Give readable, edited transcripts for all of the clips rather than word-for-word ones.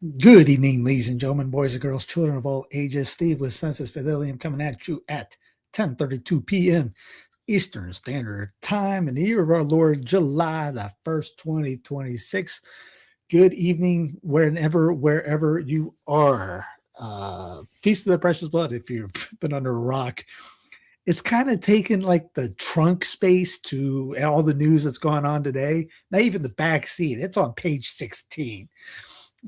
Good evening, ladies and gentlemen, boys and girls, children of all ages. Steve with Sensus Fidelium coming at you at 10:32 p.m. Eastern Standard Time in the year of our Lord, July the 1st, 2026. Good evening, wherever you are. Feast of the Precious Blood, if you've been under a rock. It's kind of taken like the trunk space to all the news that's going on today. Not even the back seat. It's on page 16.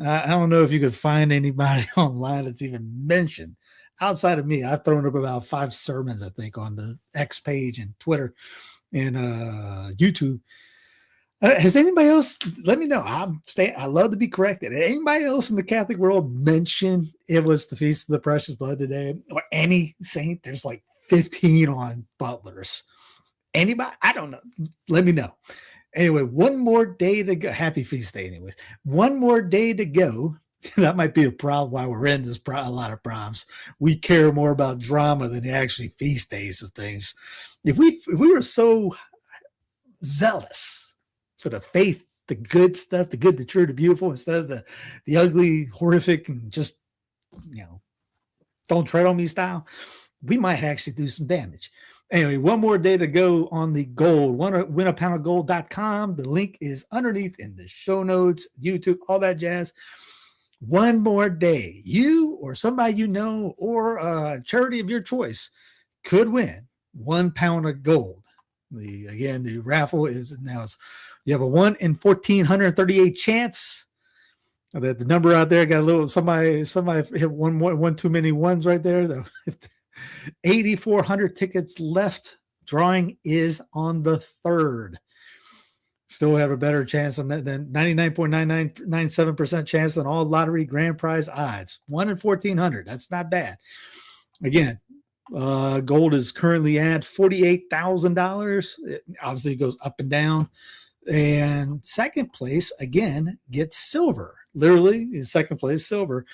I don't know if you could find anybody online that's even mentioned outside of me. I've thrown up about 5 sermons, I think, on the X page and Twitter and YouTube. Has anybody else? Let me know. I love to be corrected. Anybody else in the Catholic world mention it was the Feast of the Precious Blood today, or any saint? There's like 15 on butlers. Anybody? I don't know. Let me know. Anyway, one more day to go. Happy feast day, anyways. One more day to go. That might be a problem why we're in this. A lot of problems. We care more about drama than actually feast days of things. If we were so zealous for the faith, the good stuff, the good, the true, the beautiful, instead of the ugly, horrific, and just, don't tread on me style, we might actually do some damage. Anyway, one more day to go on the gold. Winapoundofgold.com. The link is underneath in the show notes, YouTube, all that jazz. One more day. You or somebody you know or a charity of your choice could win 1 pound of gold. The raffle is now, you have a 1 in 1,438 chance. The number out there got a little, somebody hit one too many ones right there. 8,400 tickets left. Drawing is on the 3rd. Still have a better chance than 99.9997% chance than all lottery grand prize odds. 1 in 1,400. That's not bad. Again, gold is currently at $48,000. It obviously goes up and down. And second place, again, gets silver. Literally, in second place, silver.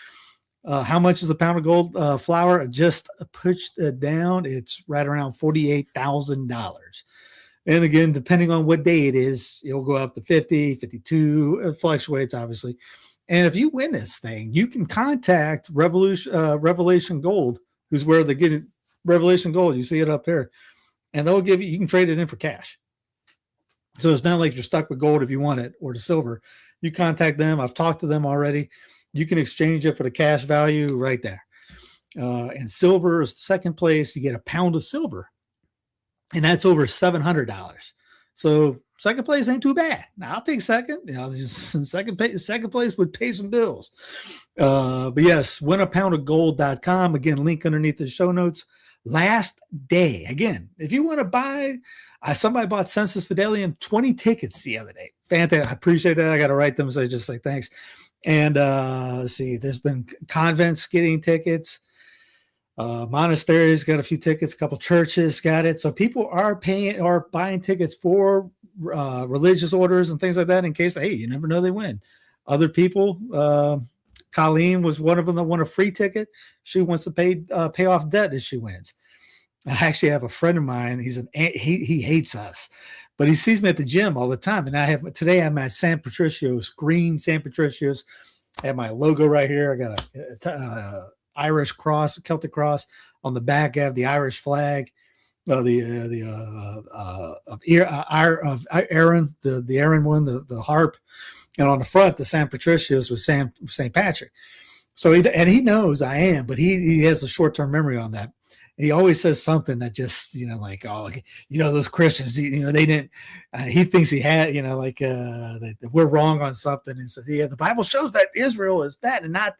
How much is a pound of gold flour? Just pushed down. It's right around $48,000. And again, depending on what day it is, it'll go up to 50, 52. It fluctuates, obviously. And if you win this thing, you can contact Revelation Gold, who's where they get it. Revelation Gold, you see it up here. And they'll give you can trade it in for cash. So it's not like you're stuck with gold if you want it or the silver. You contact them. I've talked to them already. You can exchange it for the cash value right there. And silver is second place. You get a pound of silver. And that's over $700. So second place ain't too bad. Now, I'll take second. Second place would pay some bills. But yes, winapoundofgold.com. Again, link underneath the show notes. Last day. Again, if you want to buy, somebody bought Sensus Fidelium 20 tickets the other day. Fantastic. I appreciate that. I got to write them. So I just say thanks. And let's see, there's been convents getting tickets. Monasteries got a few tickets. A couple churches got it. So people are buying tickets for religious orders and things like that in case, hey, you never know they win. Other people, Colleen was one of them that won a free ticket. She wants to pay off debt as she wins. I actually have a friend of mine. He hates us, but he sees me at the gym all the time. And today I have my San Patricios, green San Patricios. I have my logo right here. I got a Irish cross, Celtic cross on the back. I have the Irish flag, of Aaron, the Aaron one, the harp, and on the front the San Patricios with St. Patrick. So he knows I am, but he has a short-term memory on that. And he always says something that just, like, oh, those Christians, they didn't, he thinks he had, that we're wrong on something. And says, yeah, the Bible shows that Israel is that and not,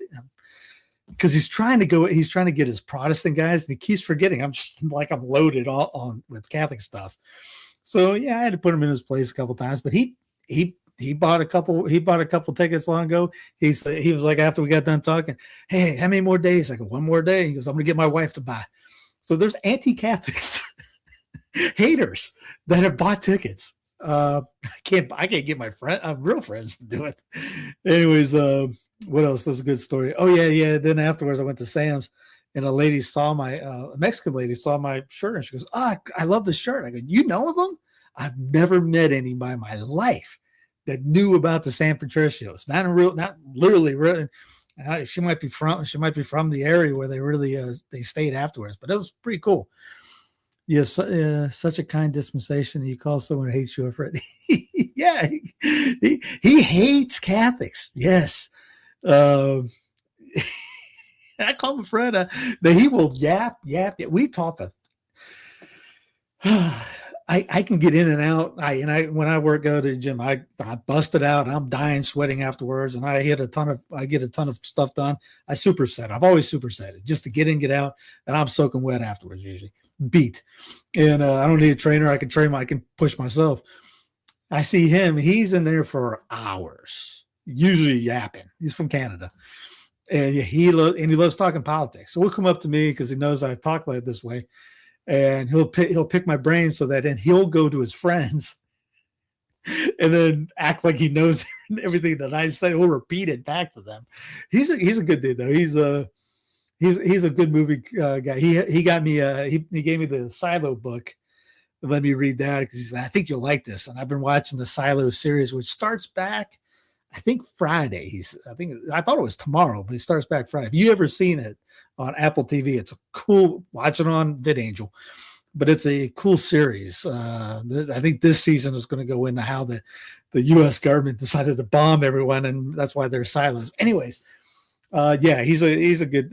because he's trying to get his Protestant guys, and he keeps forgetting. I'm loaded on with Catholic stuff. So yeah, I had to put him in his place a couple times, but he bought a couple tickets long ago. He was like, after we got done talking, hey, how many more days? I go, 1 more day. He goes, I'm going to get my wife to buy. So there's anti-Catholics, haters that have bought tickets. I can't get my real friends to do it. Anyways, what else? That's a good story. Oh yeah. Then afterwards, I went to Sam's, and a lady saw a Mexican lady saw my shirt, and she goes, "Ah, I love this shirt." I go, "You know of them?" I've never met anybody in my life that knew about the San Patricios. Not literally. Really, she might be from the area where they really they stayed afterwards. But it was pretty cool. You have such a kind dispensation. You call someone who hates you a friend. Yeah, he hates Catholics. Yes. I call him a friend. That he will yap. We talk. I can get in and out. When I go to the gym, I busted out. I'm dying, sweating afterwards, and I get a ton of stuff done. I superset. I've always supersetted just to get in, get out, and I'm soaking wet afterwards usually. Beat, and I don't need a trainer. I can train. I can push myself. I see him. He's in there for hours, usually yapping. He's from Canada, and he loves talking politics. So he'll come up to me because he knows I talk like this way. And he'll pick my brain so that then he'll go to his friends and then act like he knows everything that I say. He'll repeat it back to them. He's a good dude though. He's a good movie guy. He got me he gave me the Silo book. Let me read that because he said, I think you'll like this. And I've been watching the Silo series, which starts back, I think Friday. I thought it was tomorrow, but it starts back Friday. Have you ever seen it on Apple TV? It's a cool, watch it on VidAngel, but it's a cool series. I think this season is going to go into how the U.S. government decided to bomb everyone, and that's why there's silos. Anyways, he's a good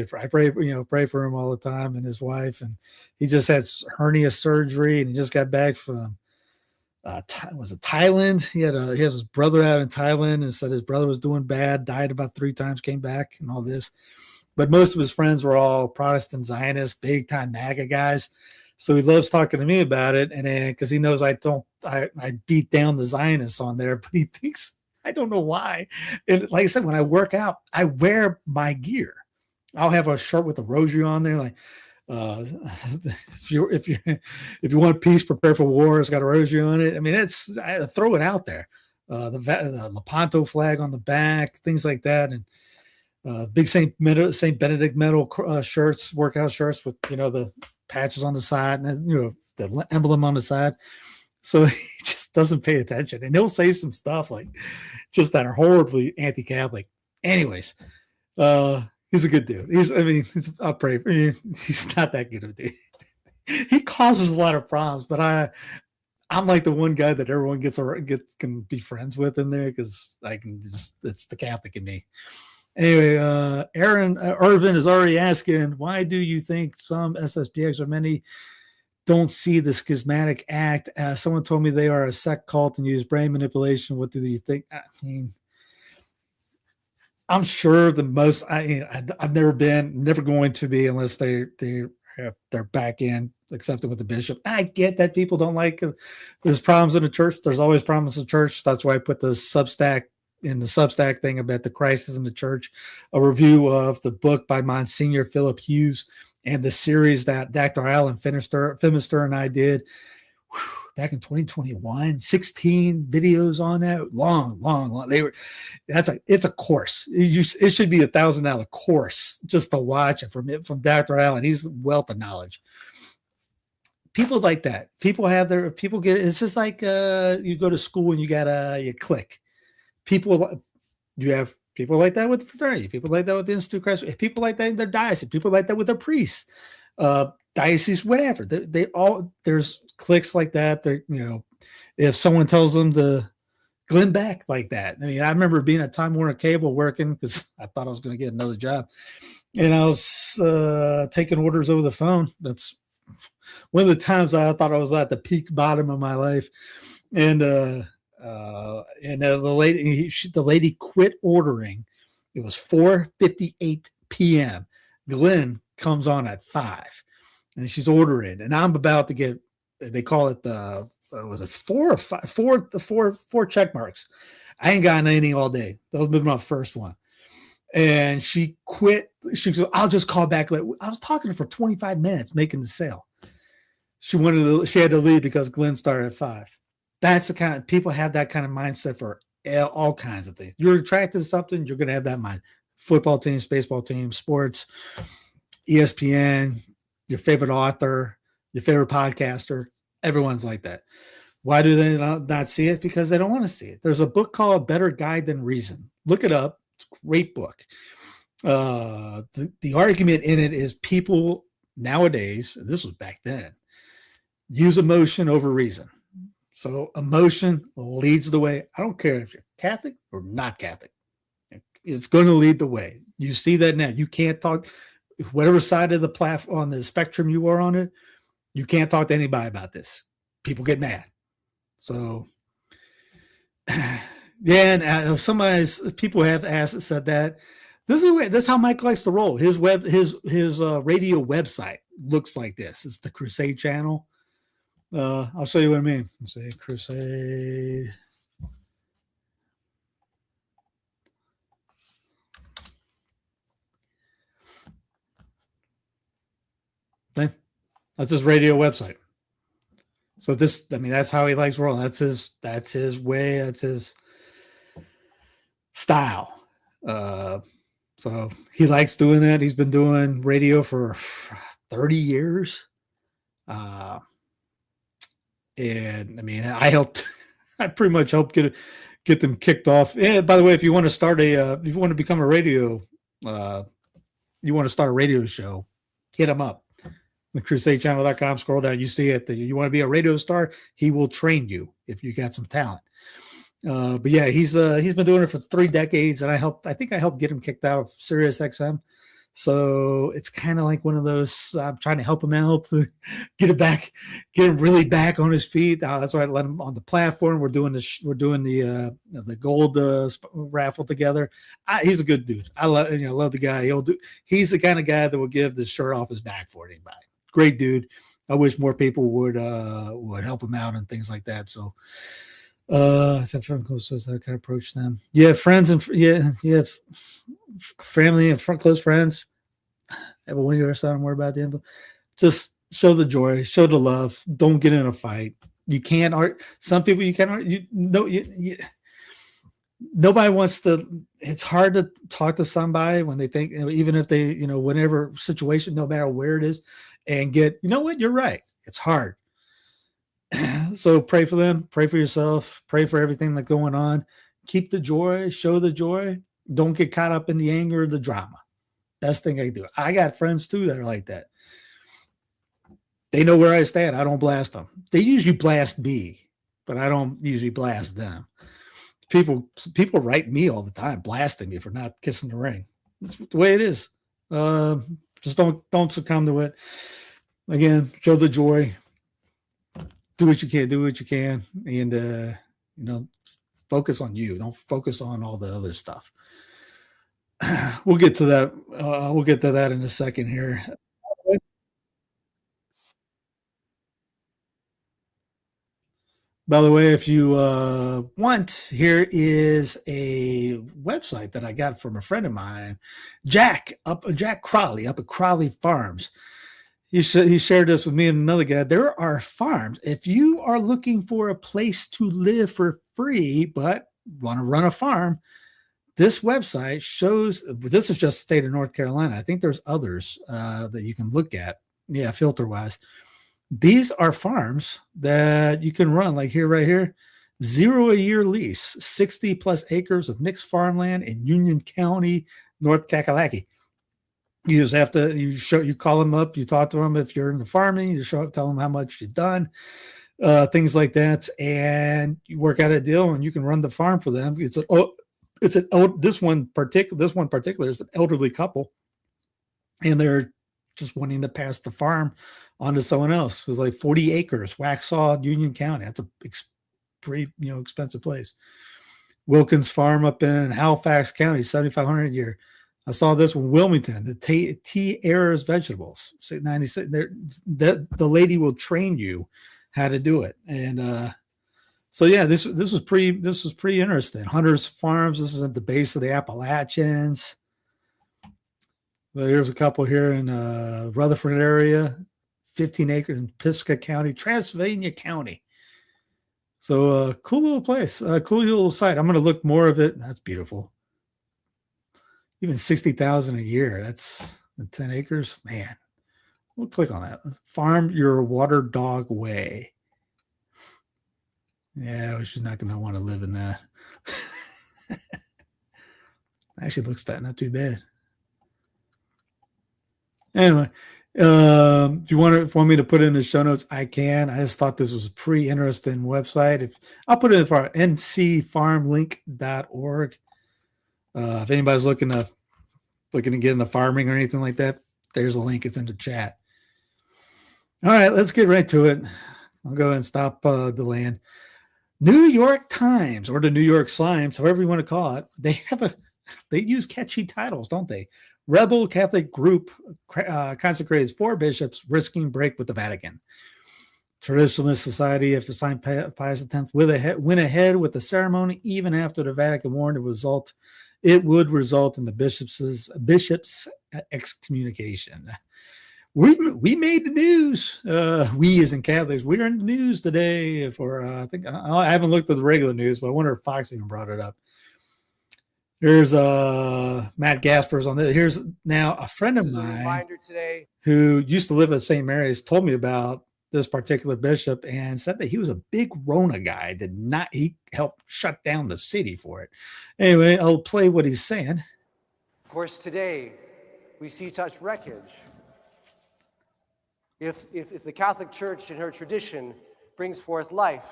friend. I pray for him all the time and his wife, and he just had hernia surgery, and he just got back from. Was it Thailand? He has his brother out in Thailand and said his brother was doing bad, died about 3 times, came back and all this. But most of his friends were all Protestant Zionists, big time MAGA guys. So he loves talking to me about it. And then because he knows I beat down the Zionists on there, but he thinks, I don't know why. And like I said, when I work out, I wear my gear. I'll have a shirt with a rosary on there, like, if you want peace, prepare for war. It's got a rosary on it. I mean, I throw it out there. The Lepanto flag on the back, things like that, and big Saint Benedict medal shirts, workout shirts with the patches on the side and the emblem on the side. So he just doesn't pay attention, and he'll say some stuff like just that are horribly anti-Catholic. Anyways, he's a good dude. I'll pray for you. He's not that good of a dude. He causes a lot of problems, but I'm like the one guy that everyone can be friends with in there because it's the Catholic in me. Anyway, Irvin is already asking, why do you think some SSPX or many don't see the schismatic act? Someone told me they are a sect cult and use brain manipulation. What do you think? I mean, I'm sure the most. I've never going to be unless they're back in accepted with the bishop. I get that people don't like. There's problems in the church. There's always problems in the church. That's why I put the Substack thing about the crisis in the church. A review of the book by Monsignor Philip Hughes and the series that Dr. Alan Fimister and I did. Back in 2021, 16 videos on that, long. It's a course. It should be $1,000 course just to watch it from Dr. Allen. He's a wealth of knowledge. People like that. People get. It's just like you go to school and you click. You have people like that with the fraternity. People like that with the Institute of Christ. People like that in their diocese. People like that with their priests. Diocese, whatever. They all, there's cliques like that. If someone tells them to Glenn Beck like that. I mean, I remember being at Time Warner Cable working because I thought I was going to get another job, and I was taking orders over the phone. That's one of the times I thought I was at the peak bottom of my life, and the lady quit ordering. It was 4:58 p.m. Glenn comes on at 5. And she's ordering, and I'm about to get. They call it was it 4 or 5? 4 check marks. I ain't gotten any all day. That was my first one, and she quit. She goes, "I'll just call back later." I was talking to her for 25 minutes making the sale. She had to leave because Glenn started at 5. That's the kind of people have that kind of mindset for all kinds of things. You're attracted to something, you're going to have that mind. Football teams, baseball teams, sports, ESPN. Your favorite author, your favorite podcaster, everyone's like that. Why do they not see it? Because they don't want to see it. There's a book called Better Guide Than Reason. Look it up. It's a great book. The argument in it is people nowadays, and this was back then, use emotion over reason. So emotion leads the way. I don't care if you're Catholic or not Catholic. It's going to lead the way. You see that now. You can't talk, whatever side of the platform on the spectrum you are on it, you can't talk to anybody about this. People get mad. So, yeah, and people have said that. This is how Mike likes to roll. His radio website looks like this. It's the Crusade channel. I'll show you what I mean. Let's say Crusade. That's his radio website. So that's how he likes rolling. That's his way. That's his style. So he likes doing that. He's been doing radio for 30 years. And I mean, I pretty much helped get them kicked off. Yeah, by the way, if you want to become a radio, you want to start a radio show, hit him up. The crusadechannel.com, scroll down, you see it. You want to be a radio star, he will train you if you got some talent. But yeah, he's been doing it for 3 decades, and I think I helped get him kicked out of Sirius XM. So it's kind of like one of those, I'm trying to help him out to get him really back on his feet. That's why I let him on the platform. We're doing the gold raffle together. He's a good dude. I love the guy. He's the kind of guy that will give the shirt off his back for anybody. Great dude. I wish more people would help him out and things like that. So, if I'm from close, I can approach them. Yeah, friends and family and close friends. Have a window or something. Worry about the info. Just show the joy, show the love. Don't get in a fight. You can't art. Some people you can't art. Nobody wants to. It's hard to talk to somebody when they think, even if they, whatever situation, no matter where it is, and get, what, you're right. It's hard. So pray for them, pray for yourself, pray for everything that's going on. Keep the joy, show the joy. Don't get caught up in the anger or the drama. Best thing I can do. I got friends too that are like that. They know where I stand. I don't blast them. They usually blast me, but I don't usually blast them. People write me all the time, blasting me for not kissing the ring. That's the way it is. Just don't succumb to it. Again, show the joy. Do what you can, and focus on you. Don't focus on all the other stuff. We'll get to that. We'll get to that in a second here. By the way, if you want, here is a website that I got from a friend of mine, Jack Crowley, up at Crowley Farms. He shared this with me and another guy. There are farms. If you are looking for a place to live for free, but want to run a farm, this website shows, this is just state of North Carolina. I think there's others that you can look at. Yeah, filter wise. These are farms that you can run, like right here, 0 a year lease, 60 plus acres of mixed farmland in Union County, North Kakalaki. You just have to, you call them up, you talk to them if you're in the farming, you show up, tell them how much you've done, things like that, and you work out a deal and you can run the farm for them. This one particular is an elderly couple, and they're just wanting to pass the farm on to someone else. It's like 40 acres, Waxhaw, Union County. That's a pretty expensive place. Wilkins Farm up in Halifax County, $7,500 a year. I saw this one, Wilmington, the T. Ayers vegetables. 96. The lady will train you how to do it, and so yeah, this was pretty interesting. Hunters Farms. This is at the base of the Appalachians. Well, here's a couple here in Rutherford area, 15 acres in Pisgah County, Transylvania County. So cool little place, cool little site. I'm going to look more of it. That's beautiful. Even $60,000 a year. That's 10 acres. Man, we'll click on that. Farm your water dog way. Yeah, she's not going to want to live in that. Actually, looks not too bad. Anyway, if you want me to put it in the show notes, I can. I just thought this was a pretty interesting website. I'll put it for ncfarmlink.org. If anybody's looking to get into farming or anything like that, there's a link. It's in the chat. All right, let's get right to it. I'll go ahead and stop delaying. New York Times, or the New York Slimes, however you want to call it, they use catchy titles, don't they? Rebel Catholic group consecrates 4 bishops risking break with the Vatican. Traditionalist Society of St. Pius X went ahead with the ceremony even after the Vatican warned it would result in the bishop's excommunication. We made the news. We as in Catholics, we're in the news today for I think I haven't looked at the regular news, but I wonder if Fox even brought it up. Here's Matt Gaspers on this. Here's now a friend of mine today who used to live at St. Mary's told me about this particular bishop and said that he was a big Rona guy. He helped shut down the city for it. Anyway, I'll play what he's saying. Of course, today we see such wreckage. If the Catholic Church in her tradition brings forth life,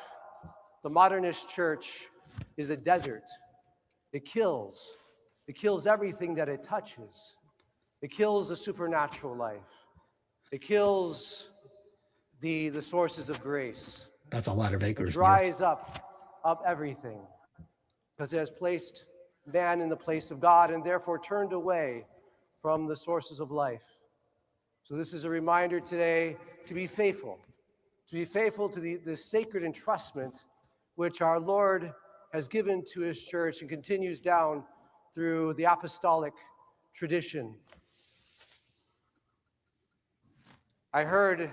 the modernist church is a desert. It kills everything that it touches. It kills the supernatural life. It kills the sources of grace. That's a lot of acres. It dries up everything because it has placed man in the place of God and therefore turned away from the sources of life. So this is a reminder today to be faithful to the sacred entrustment which our Lord has given to his church and continues down through the apostolic tradition. I heard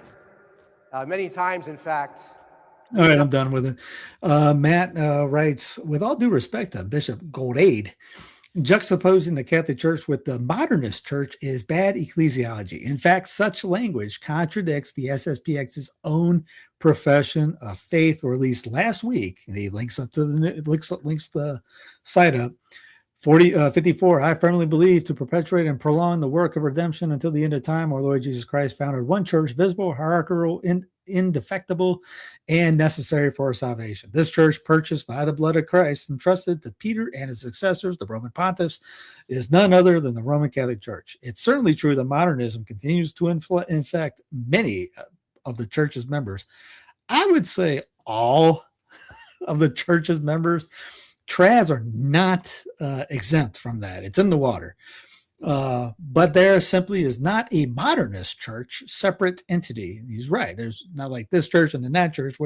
many times, in fact. All right, I'm done with it. Matt writes, with all due respect to Bishop Goldade, juxtaposing the Catholic Church with the Modernist Church is bad ecclesiology. In fact, such language contradicts the SSPX's own profession of faith, or at least last week. And he links the site up. 54, I firmly believe to perpetuate and prolong the work of redemption until the end of time, our Lord Jesus Christ founded one church, visible, hierarchical, indefectible, and necessary for our salvation. This church, purchased by the blood of Christ, entrusted to Peter and his successors, the Roman pontiffs, is none other than the Roman Catholic Church. It's certainly true that modernism continues to infect many of the church's members. I would say all of the church's members. Trads are not exempt from that. It's in the water. But there simply is not a modernist church, separate entity. He's right. There's not like this church and then that church.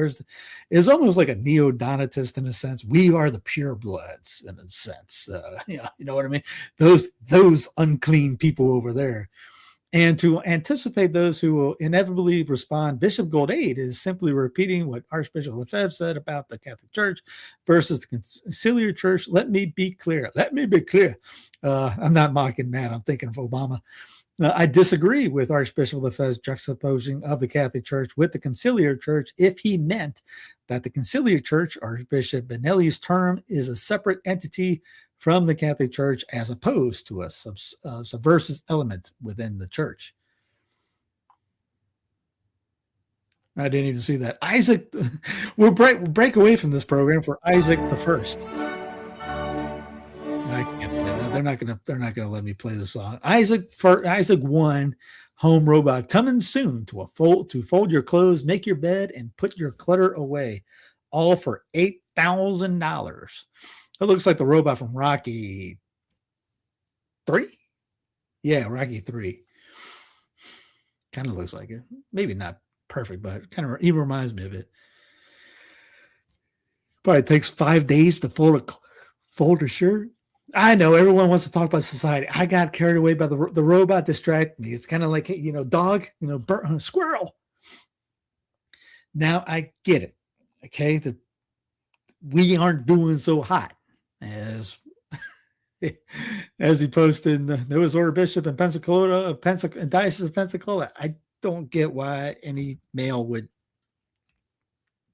It's almost like a neo-Donatist in a sense. We are the purebloods in a sense. You know what I mean? Those unclean people over there. And to anticipate those who will inevitably respond, Bishop Goldade is simply repeating what Archbishop Lefebvre said about the Catholic Church versus the Conciliar Church. Let me be clear. I'm not mocking Matt. I'm thinking of Obama. I disagree with Archbishop Lefebvre's juxtaposing of the Catholic Church with the Conciliar Church if he meant that the Conciliar Church, Archbishop Benelli's term, is a separate entity from the Catholic Church as opposed to a subversive element within the church. I didn't even see that. Isaac, we'll break away from this program for Isaac the First. They're not gonna let me play the song. Isaac 1, home robot, coming soon to fold your clothes, make your bed, and put your clutter away, all for $8,000. It looks like the robot from Rocky 3. Yeah, Rocky 3. Kind of looks like it. Maybe not perfect, but kind of he reminds me of it. Probably takes 5 days to fold a shirt. I know everyone wants to talk about society. I got carried away by the robot distracted me. It's kind of like, dog, squirrel. Now I get it. Okay, we aren't doing so hot as he posted. There was order bishop in Pensacola, Diocese of Pensacola. I don't get why any male would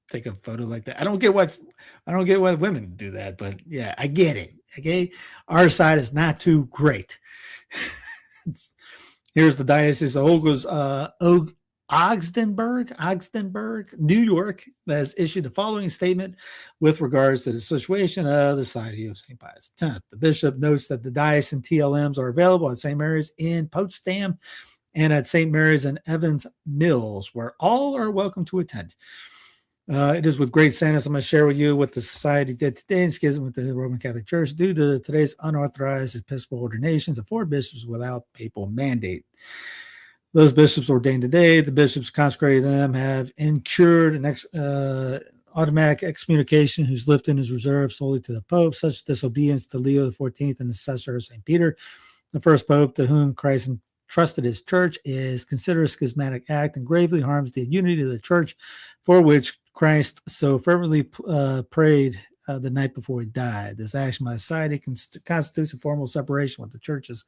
take a photo like that. I don't get why women do that, but yeah, I get it. Okay. Our side is not too great. Here's the Diocese of Ogdensburg, New York, that has issued the following statement with regards to the situation of the Society of St. Pius X. The bishop notes that the diocesan TLMs are available at St. Mary's in Potsdam and at St. Mary's in Evans Mills, where all are welcome to attend. It is with great sadness I'm going to share with you what the society did today in schism with the Roman Catholic Church due to today's unauthorized Episcopal ordinations of 4 bishops without papal mandate. Those bishops ordained today, the bishops consecrated them, have incurred an automatic excommunication whose lifting is reserved solely to the Pope. Such disobedience to Leo XIV and the successor of St. Peter, the first Pope to whom Christ entrusted his church, is considered a schismatic act and gravely harms the unity of the church, for which Christ so fervently prayed the night before he died. This action by society constitutes a formal separation with the church's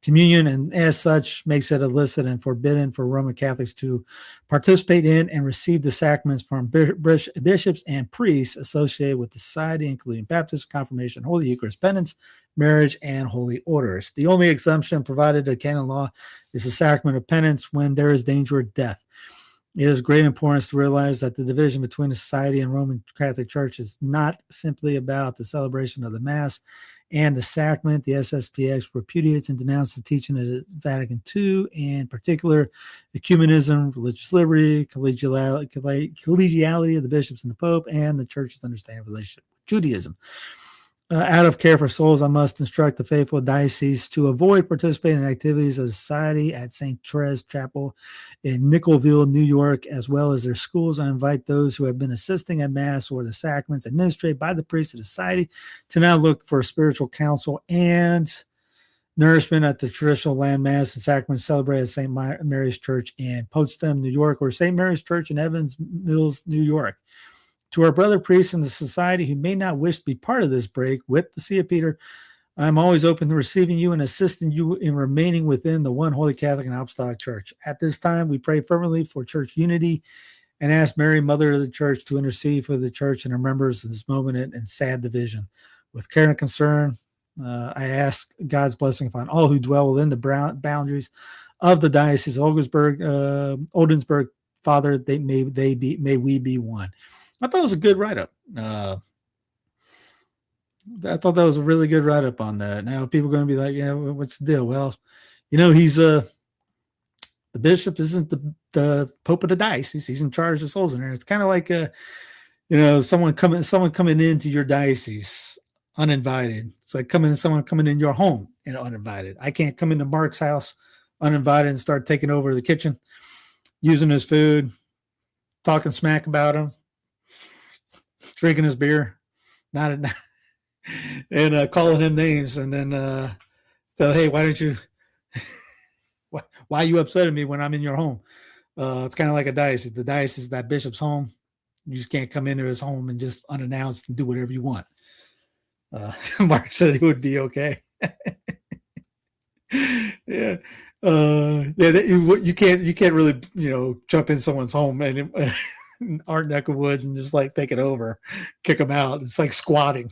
communion, and as such makes it illicit and forbidden for Roman Catholics to participate in and receive the sacraments from bishops and priests associated with the society, including baptism, confirmation, Holy Eucharist, penance, marriage, and holy orders. The only exemption provided in canon law is the sacrament of penance when there is danger of death. It is great importance to realize that the division between the society and Roman Catholic Church is not simply about the celebration of the Mass and the sacrament. The SSPX repudiates and denounces the teaching of Vatican II, in particular, ecumenism, religious liberty, collegiality of the bishops and the Pope, and the Church's understanding of relationship with Judaism. Out of care for souls, I must instruct the faithful diocese to avoid participating in activities of society at St. Therese Chapel in Nicholville, New York, as well as their schools. I invite those who have been assisting at Mass or the sacraments administered by the priests of the society to now look for spiritual counsel and nourishment at the traditional land Mass and sacraments celebrated at St. Mary's Church in Potsdam, New York, or St. Mary's Church in Evans Mills, New York. To our brother priests in the society who may not wish to be part of this break with the See of Peter, I'm always open to receiving you and assisting you in remaining within the one Holy Catholic and Apostolic Church. At this time, we pray fervently for church unity and ask Mary, Mother of the Church, to intercede for the church and her members in this moment and sad division. With care and concern, I ask God's blessing upon all who dwell within the boundaries of the Diocese of Oldenburg. Father, may we be one. I thought it was a good write-up. I thought that was a really good write-up on that. Now, people are going to be like, yeah, what's the deal? Well, he's the bishop isn't the Pope of the diocese. He's in charge of souls in there. It's kind of like, someone coming into your diocese uninvited. It's like someone coming in your home uninvited. I can't come into Mark's house uninvited and start taking over the kitchen, using his food, talking smack about him, drinking his beer, and calling him names, and then hey, why are you upset at me when I'm in your home? It's kind of like a diocese. The diocese is that bishop's home. You just can't come into his home and just unannounced and do whatever you want. Mark said it would be okay. Yeah. You can't really, jump in someone's home and our neck of woods and just like take it over, kick them out. It's like squatting.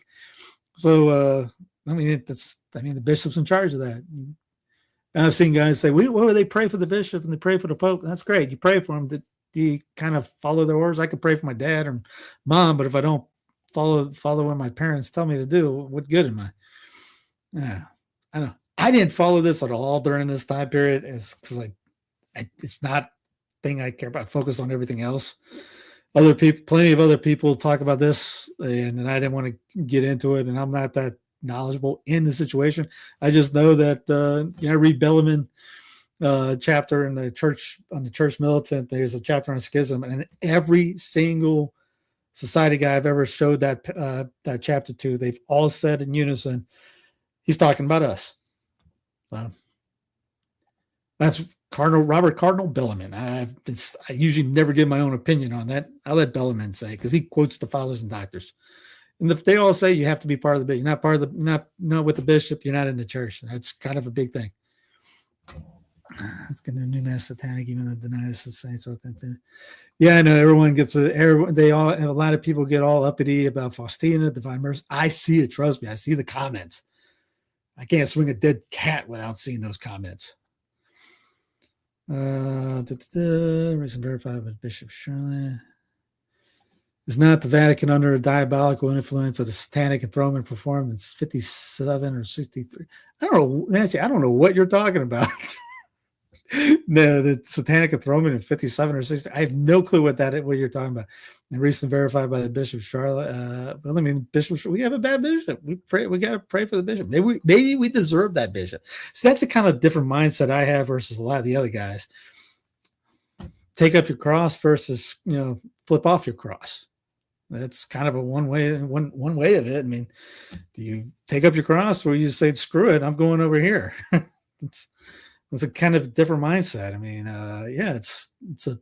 So, the bishop's in charge of that. And I've seen guys say, well, they pray for the bishop and they pray for the Pope. That's great. You pray for them. Do you kind of follow their orders? I could pray for my dad or mom, but if I don't follow what my parents tell me to do, what good am I? Yeah, I don't know. I didn't follow this at all during this time period. It's because it's not a thing I care about. I focus on everything else. Other people, plenty of other people talk about this, and I didn't want to get into it. And I'm not that knowledgeable in the situation. I just know that I read Bellarmine chapter in the church on the church militant. There's a chapter on schism, and every single society guy I've ever showed that chapter to, they've all said in unison, he's talking about us. That's Robert Cardinal Bellarmine. I usually never give my own opinion on that. I'll let Bellarmine say, because he quotes the fathers and doctors. And if they all say you have to be part of the bishop, you're not part of not with the bishop, you're not in the church. That's kind of a big thing. It's going to new mass satanic, even though it denies the saints about that too. Yeah, I know everyone gets a lot of people get all uppity about Faustina, divine mercy. I see it, trust me. I see the comments. I can't swing a dead cat without seeing those comments. Recent verified by Bishop Shirley. Is not the Vatican under a diabolical influence of the satanic enthronement performed in 57 or 63? I don't know, Nancy. I don't know what you're talking about. No, the satanic enthronement in 57 or 60. I have no clue what you're talking about. And recently verified by the Bishop Charlotte. Well, I mean, Bishop, we have a bad bishop. We got to pray for the bishop. Maybe we deserve that bishop. So that's a kind of different mindset I have versus a lot of the other guys. Take up your cross versus, flip off your cross. That's kind of a one way of it. I mean, do you take up your cross or you say, screw it, I'm going over here? It's a kind of different mindset. I mean, it's a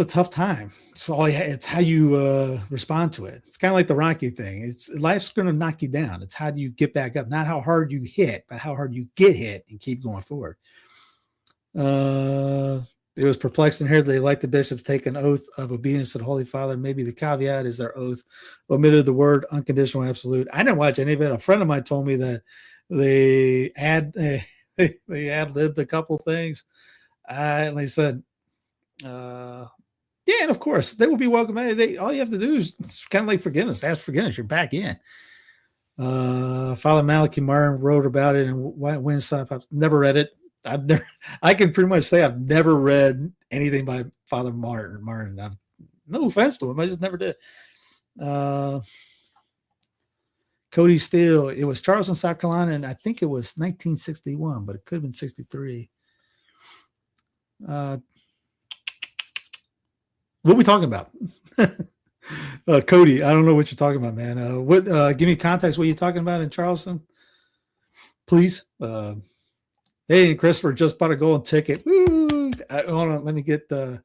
tough time. It's how you respond to it. It's kind of like the Rocky thing. Life's going to knock you down. It's how do you get back up? Not how hard you hit, but how hard you get hit and keep going forward. It was perplexing here. They like the bishops take an oath of obedience to the Holy Father. Maybe the caveat is their oath omitted the word unconditional absolute. I didn't watch any of it. A friend of mine told me that they ad-libbed a couple things. And they said, and of course they will be welcome. All you have to do is, it's kind of like forgiveness. Ask forgiveness. You're back in. Father Malachi Martin wrote about it in Windstop. I've never read it. I can pretty much say I've never read anything by Father Martin. No offense to him. I just never did. Cody Steele. It was Charleston, South Carolina, and I think it was 1961, but it could have been 63. What are we talking about? Cody, I don't know what you're talking about, man. Give me context. What you're talking about in Charleston, please. Hey, Christopher just bought a golden ticket. Woo! Hold on, let me get the.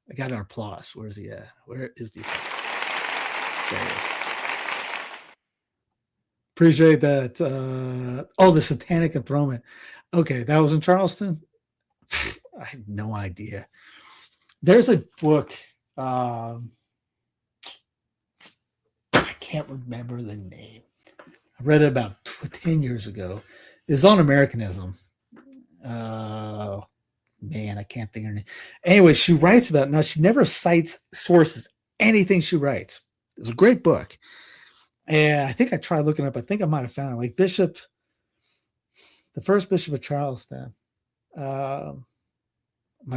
I got our applause. Where's he at? Where is the? There he is. Appreciate that. The satanic enthronement. Okay, that was in Charleston. I have no idea. There's a book. I can't remember the name. I read it about 10 years ago. It's on Americanism. Man, I can't think of her name. Anyway, she writes about it. Now, she never cites sources, anything she writes. It's a great book. And I think I tried looking up. I think I might have found it. Like the first bishop of Charleston. My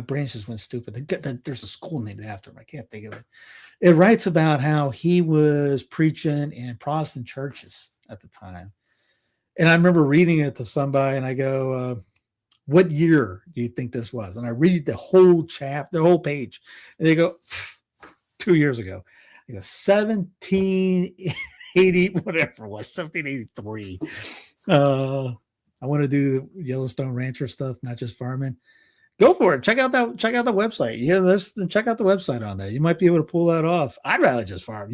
brain just went stupid. There's a school named after him. I can't think of it. It writes about how he was preaching in Protestant churches at the time. And I remember reading it to somebody and I go, what year do you think this was? And I read the whole the whole page. And they go, 2 years ago. I go, 1780, whatever it was, 1783. I want to do the Yellowstone Rancher stuff, not just farming. Go for it. Check out the website. Yeah, check out the website on there. You might be able to pull that off. I'd rather just farm.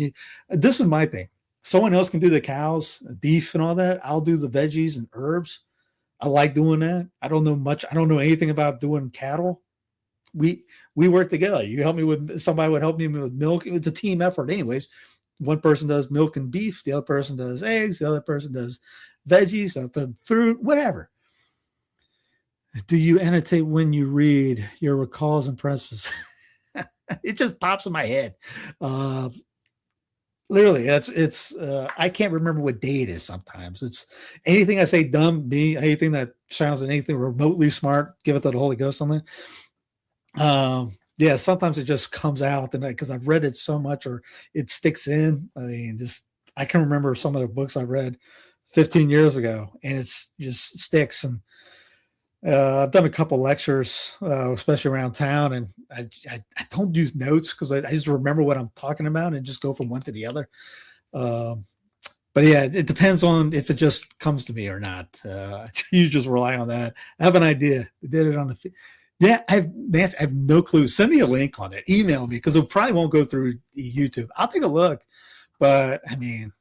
This is my thing. Someone else can do the cows, beef, and all that. I'll do the veggies and herbs. I like doing that. I don't know much. I don't know anything about doing cattle. We work together. Somebody would help me with milk. It's a team effort anyways. One person does milk and beef. The other person does eggs. The other person does veggies, the fruit, whatever. Do you annotate when you read your recalls and prefaces? It just pops in my head. Literally, I can't remember what day it is sometimes. It's anything I say dumb, anything that sounds anything remotely smart, give it to the Holy Ghost on that. Yeah, sometimes it just comes out because I've read it so much or it sticks in. I mean, I can remember some of the books I read 15 years ago and it's just sticks. And I've done a couple lectures, especially around town, and I don't use notes because I just remember what I'm talking about and just go from one to the other. But yeah, it depends on if it just comes to me or not. You just rely on that. I have an idea. I did it on the. Yeah, I have no clue. Send me a link on it. Email me because it probably won't go through YouTube. I'll take a look, but I mean,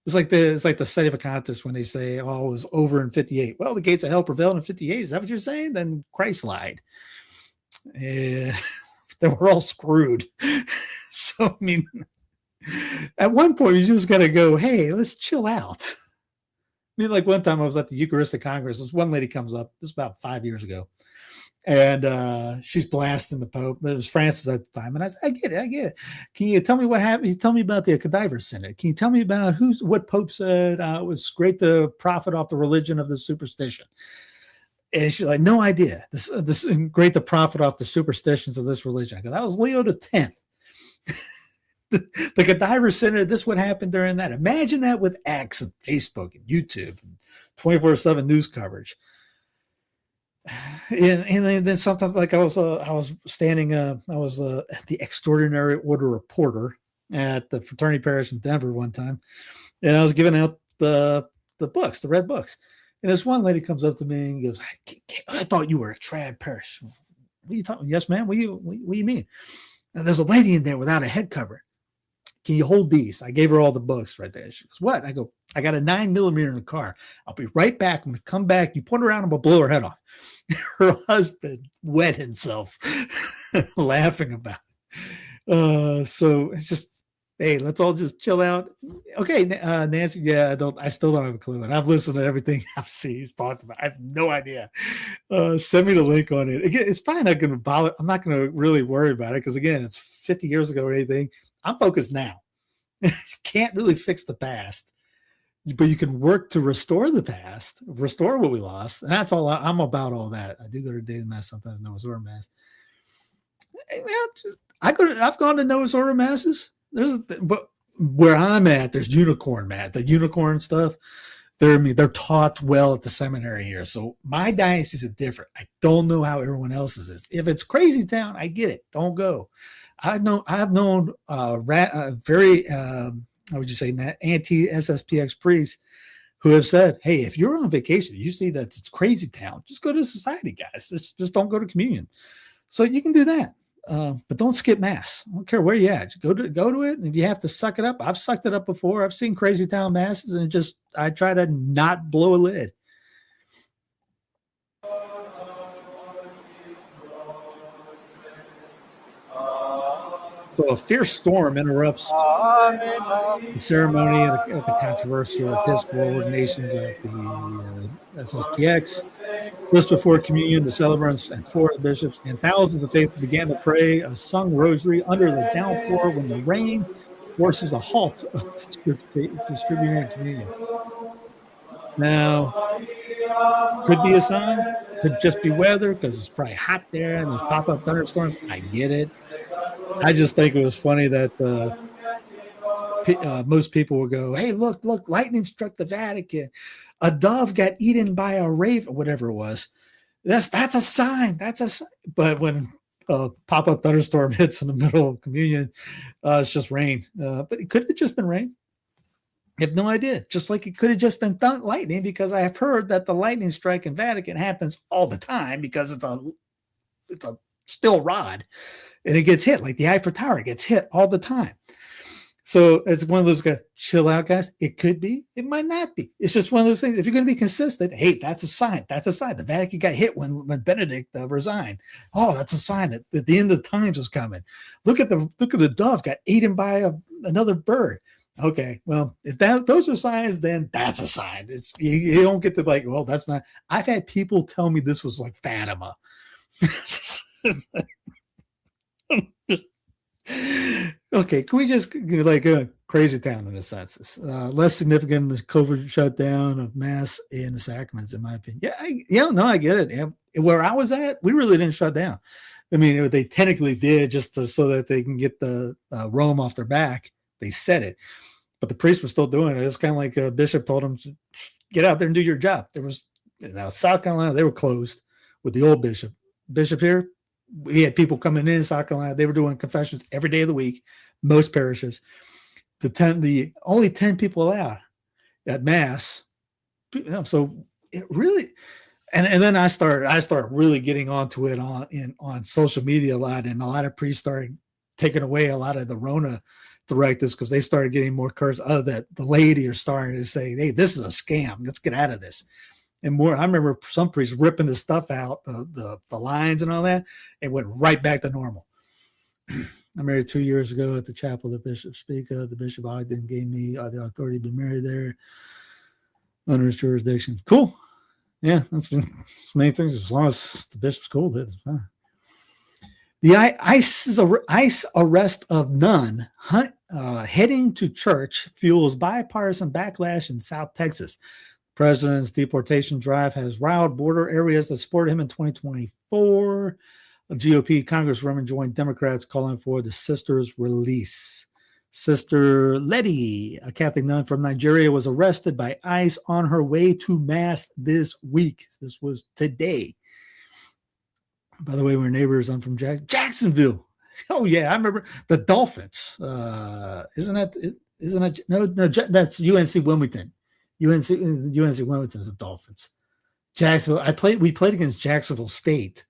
It's like the Sedevacantist when they say, "Oh, it was over in 58." Well, the gates of hell prevailed in 58. Is that what you're saying? Then Christ lied, and then we're all screwed. So I mean, at one point you just got to go, "Hey, let's chill out." I mean, like one time I was at the Eucharistic Congress. This one lady comes up. This was about 5 years ago. And she's blasting the Pope. It was Francis at the time. And I said, I get it. Can you tell me what happened? You tell me about the cadaver synod. Can you tell me about what Pope said it was great to profit off the religion of the superstition? And she's like, no idea. This great to profit off the superstitions of this religion. Because that was Leo X. The cadaver synod, this what happened during that. Imagine that with X and Facebook and YouTube and 24/7 news coverage. And then sometimes, like I was standing, I was the extraordinary order reporter at the fraternity parish in Denver one time, and I was giving out the books, the red books. And this one lady comes up to me and goes, "I thought you were a trad parish." What are you talking? Yes, ma'am. What do you mean? And there's a lady in there without a head cover. Can you hold these? I gave her all the books right there. She goes, what? I go, I got a 9mm in the car. I'll be right back. I'm going to come back. You point her around, I'm going to blow her head off. Her husband wet himself laughing about it. So it's just, hey, let's all just chill out. Okay, Nancy, yeah, I still don't have a clue. And I've listened to everything I've seen he's talked about. I have no idea. Send me the link on it. Again, it's probably not going to bother. I'm not going to really worry about it because, again, it's 50 years ago or anything. I'm focused now. You can't really fix the past, but you can work to restore the past, restore what we lost. And that's all I'm about. All that. I do go to daily mass sometimes, Noah's Order mass. Hey, man, I've gone to Noah's Order masses. But where I'm at, there's unicorn mass. The unicorn stuff. They're taught well at the seminary here. So my diocese is different. I don't know how everyone else's is. If it's crazy town, I get it. Don't go. I've known very how would you say anti-SSPX priests who have said, hey, if you're on vacation, you see that it's crazy town, just go to society, guys. Just don't go to communion. So you can do that. But don't skip mass. I don't care where you're at. Just go to it. And if you have to suck it up, I've sucked it up before. I've seen crazy town masses and I try to not blow a lid. So a fierce storm interrupts the ceremony at the controversial Episcopal ordinations at the SSPX. Just before communion, the celebrants and 4 of the bishops and thousands of faithful began to pray a sung rosary under the downpour when the rain forces a halt of distributing communion. Now, could be a sign, could just be weather because it's probably hot there and there's pop-up thunderstorms. I get it. I just think it was funny that most people would go, hey, look, lightning struck the Vatican. A dove got eaten by a raven, whatever it was. That's a sign. That's a sign. But when a pop-up thunderstorm hits in the middle of communion, it's just rain. But it could have just been rain. I have no idea. Just like it could have just been lightning, because I have heard that the lightning strike in Vatican happens all the time because it's a steel rod. And it gets hit, like the Eiffel Tower gets hit all the time. So it's one of those guys, chill out, guys. It could be, it might not be. It's just one of those things. If you're going to be consistent, hey, that's a sign. That's a sign. The Vatican got hit when Benedict resigned. Oh, that's a sign that the end of the times is coming. Look at the dove got eaten by another bird. Okay, well, if those are signs, then that's a sign. It's you don't get to like, well, that's not. I've had people tell me this was like Fatima. Okay, can we just like a crazy town in the census? Less significant than the COVID shutdown of mass and the sacraments, in my opinion. I get it. Yeah. Where I was at, we really didn't shut down. I mean, they technically did just so that they can get the Rome off their back. They said it, but the priests were still doing it. It was kind of like a bishop told them, get out there and do your job. There was South Carolina, they were closed with the old bishop. Bishop here, we had people coming in South Carolina. They were doing confessions every day of the week. Most parishes, the only 10 people allowed at mass. So it really, and then I start really getting onto it on social media a lot, and a lot of priests started taking away a lot of the Rona direct this because they started getting more curse. Oh, that the laity are starting to say, "Hey, this is a scam. Let's get out of this." And more, I remember some priests ripping the stuff out, the lines and all that, and went right back to normal. I married 2 years ago at the chapel the bishop speak of. The bishop then gave me the authority to be married there under his jurisdiction. Cool. Yeah, that's the main thing. As long as the bishop's cool, that's fine. The ICE arrest of nun heading to church fuels bipartisan backlash in South Texas. President's deportation drive has riled border areas that supported him in 2024. A GOP congresswoman joined Democrats calling for the sister's release. Sister Letty, a Catholic nun from Nigeria, was arrested by ICE on her way to Mass this week. This was today. By the way, we're neighbors. I'm from Jacksonville. Oh, yeah, I remember the Dolphins. Isn't that? No, that's UNC Wilmington. UNC Wilmington is the Dolphins. Jacksonville. We played against Jacksonville State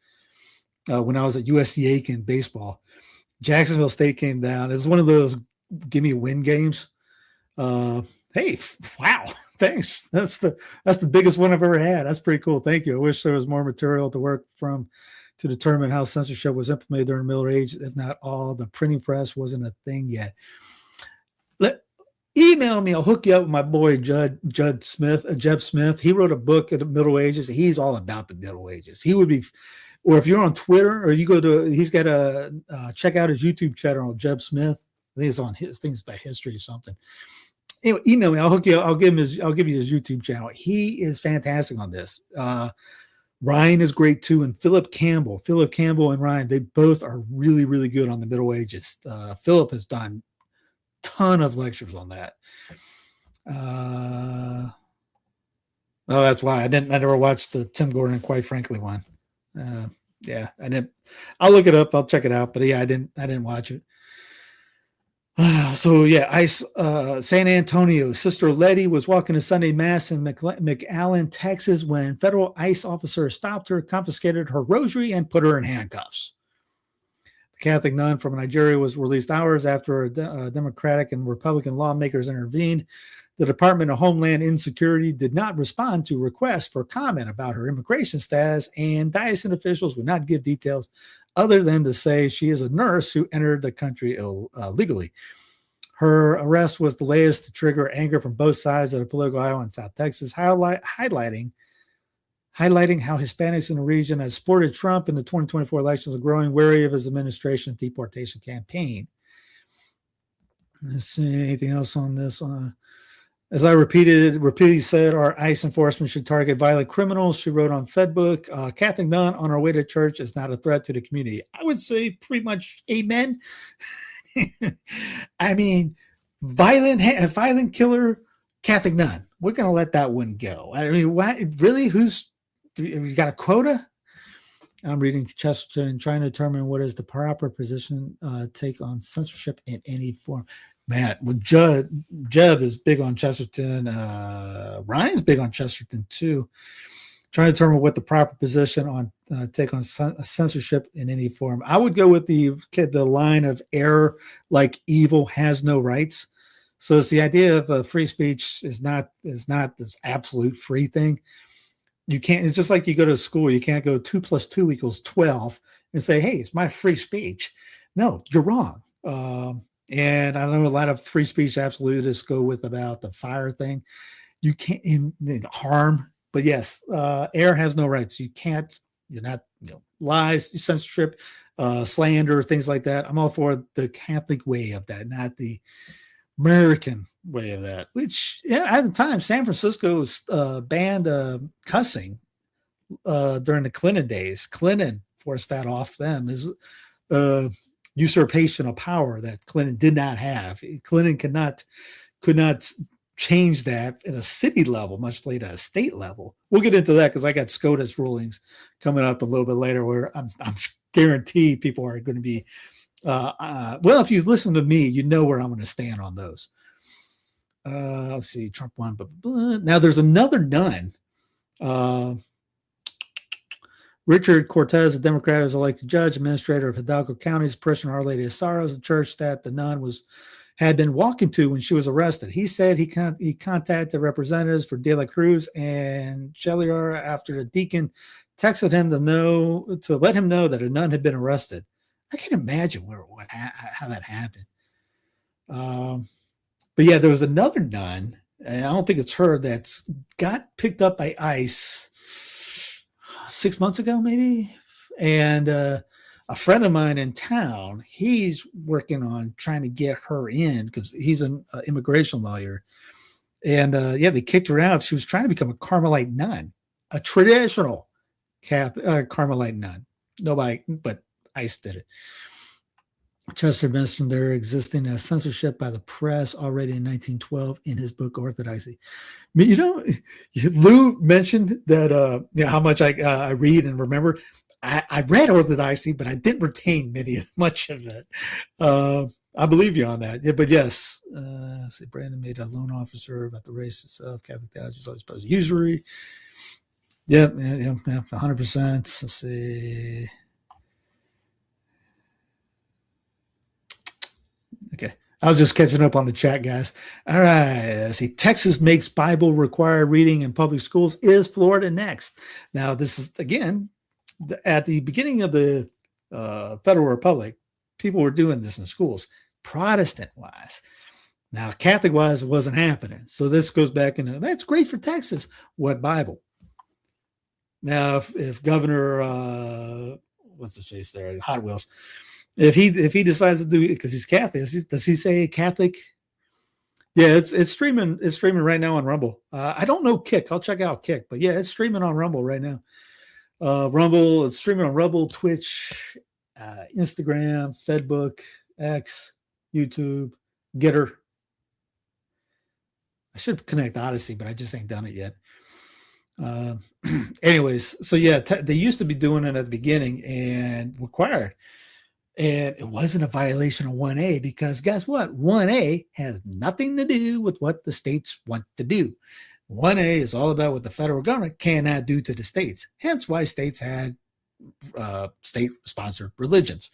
when I was at USC Aiken baseball. Jacksonville State came down. It was one of those give me a win games. Hey, wow, thanks. That's the biggest one I've ever had. That's pretty cool. Thank you. I wish there was more material to work from to determine how censorship was implemented during the Middle Ages. If not all, the printing press wasn't a thing yet. Email me. I'll hook you up with my boy Jeb Smith. He wrote a book in the Middle Ages. He's all about the Middle Ages. He would be, or if you're on Twitter or you go to, he's got a check out his YouTube channel, Jeb Smith. I think it's on his things about history or something. Anyway, email me. I'll hook you up. I'll give you his YouTube channel. He is fantastic on this. Ryan is great too, and Philip Campbell and Ryan, they both are really, really good on the Middle Ages. Philip has done a ton of lectures on that. That's why I never watched the Tim Gordon, quite frankly, one. Yeah, I didn't. I'll look it up. I'll check it out. But yeah, I didn't watch it. So yeah, San Antonio. Sister Letty was walking to Sunday Mass in McAllen, Texas, when federal ICE officers stopped her, confiscated her rosary, and put her in handcuffs. The Catholic nun from Nigeria was released hours after Democratic and Republican lawmakers intervened. The Department of Homeland Insecurity did not respond to requests for comment about her immigration status, and diocesan officials would not give details other than to say she is a nurse who entered the country illegally. Her arrest was the latest to trigger anger from both sides of the political aisle in South Texas, highlighting how Hispanics in the region has supported Trump in the 2024 elections, are growing wary of his administration's deportation campaign. Let's see anything else on this. As I repeatedly said, our ICE enforcement should target violent criminals. She wrote on Fedbook, Catholic nun on our way to church is not a threat to the community. I would say pretty much amen. I mean, violent killer, Catholic nun. We're going to let that one go. I mean, what, really? You got a quota? I'm reading Chesterton, trying to determine what is the proper position take on censorship in any form. Man, well, Jeb is big on Chesterton. Ryan's big on Chesterton too. Trying to determine what the proper position on take on censorship in any form. I would go with the line of error, like evil has no rights. So it's the idea of free speech is not this absolute free thing. You can't. It's just like you go to school. You can't go 2 + 2 = 12 and say, "Hey, it's my free speech." No, you're wrong. And I know a lot of free speech absolutists go with about the fire thing. You can't harm, but yes, error has no rights. You're not, lies, censorship, slander, things like that. I'm all for the Catholic way of that, not the American way of that, which at the time, San Francisco banned cussing during the Clinton days. Clinton forced that off them. Is usurpation of power that Clinton did not have. Clinton could not change that at a city level, much less at a state level. We'll get into that because I got SCOTUS rulings coming up a little bit later where I'm guaranteed people are going to be, well, if you listen to me, you know where I'm going to stand on those. Let's see, Trump won, but now there's another nun. Richard Cortez, a Democrat, was elected judge, administrator of Hidalgo County's Parishioner Our Lady of Sorrows, the church that the nun was had been walking to when she was arrested. He said he contacted representatives for De La Cruz and Cheliar after the deacon texted him to let him know that a nun had been arrested. I can't imagine how that happened. But yeah, there was another nun, and I don't think it's her, that's got picked up by ICE 6 months ago, maybe. And a friend of mine in town, he's working on trying to get her in because he's an immigration lawyer. And yeah, they kicked her out. She was trying to become a Carmelite nun, a traditional Catholic Carmelite nun. Nobody but ICE did it. Chester mentioned there existing a censorship by the press already in 1912 in his book Orthodoxy. I mean, Lou mentioned that how much I read and remember. I read Orthodoxy, but I didn't retain much of it. I believe you on that. Yeah, but yes, see, Brandon made a loan officer about the race itself. Catholic theology is always supposed to usury. Yep, 100%. Let's see. Okay. I was just catching up on the chat, guys. All right. See, Texas makes Bible required reading in public schools. Is Florida next? Now, this is, again, at the beginning of the Federal Republic, people were doing this in schools, Protestant-wise. Now, Catholic-wise, it wasn't happening. So this goes back into, that's great for Texas. What Bible? Now, if Governor, what's his face there? Hot Wheels. If he decides to do it because he's Catholic, does he say Catholic? Yeah, it's streaming. It's streaming right now on Rumble. I don't know Kick. I'll check out Kick, but yeah, it's streaming on Rumble right now. Rumble. It's streaming on Rumble, Twitch, Instagram, Fedbook, X, YouTube, Getter. I should connect Odyssey, but I just ain't done it yet. Anyways, so yeah, they used to be doing it at the beginning and required. And it wasn't a violation of 1A because guess what? 1A has nothing to do with what the states want to do. 1A is all about what the federal government cannot do to the states. Hence why states had state-sponsored religions.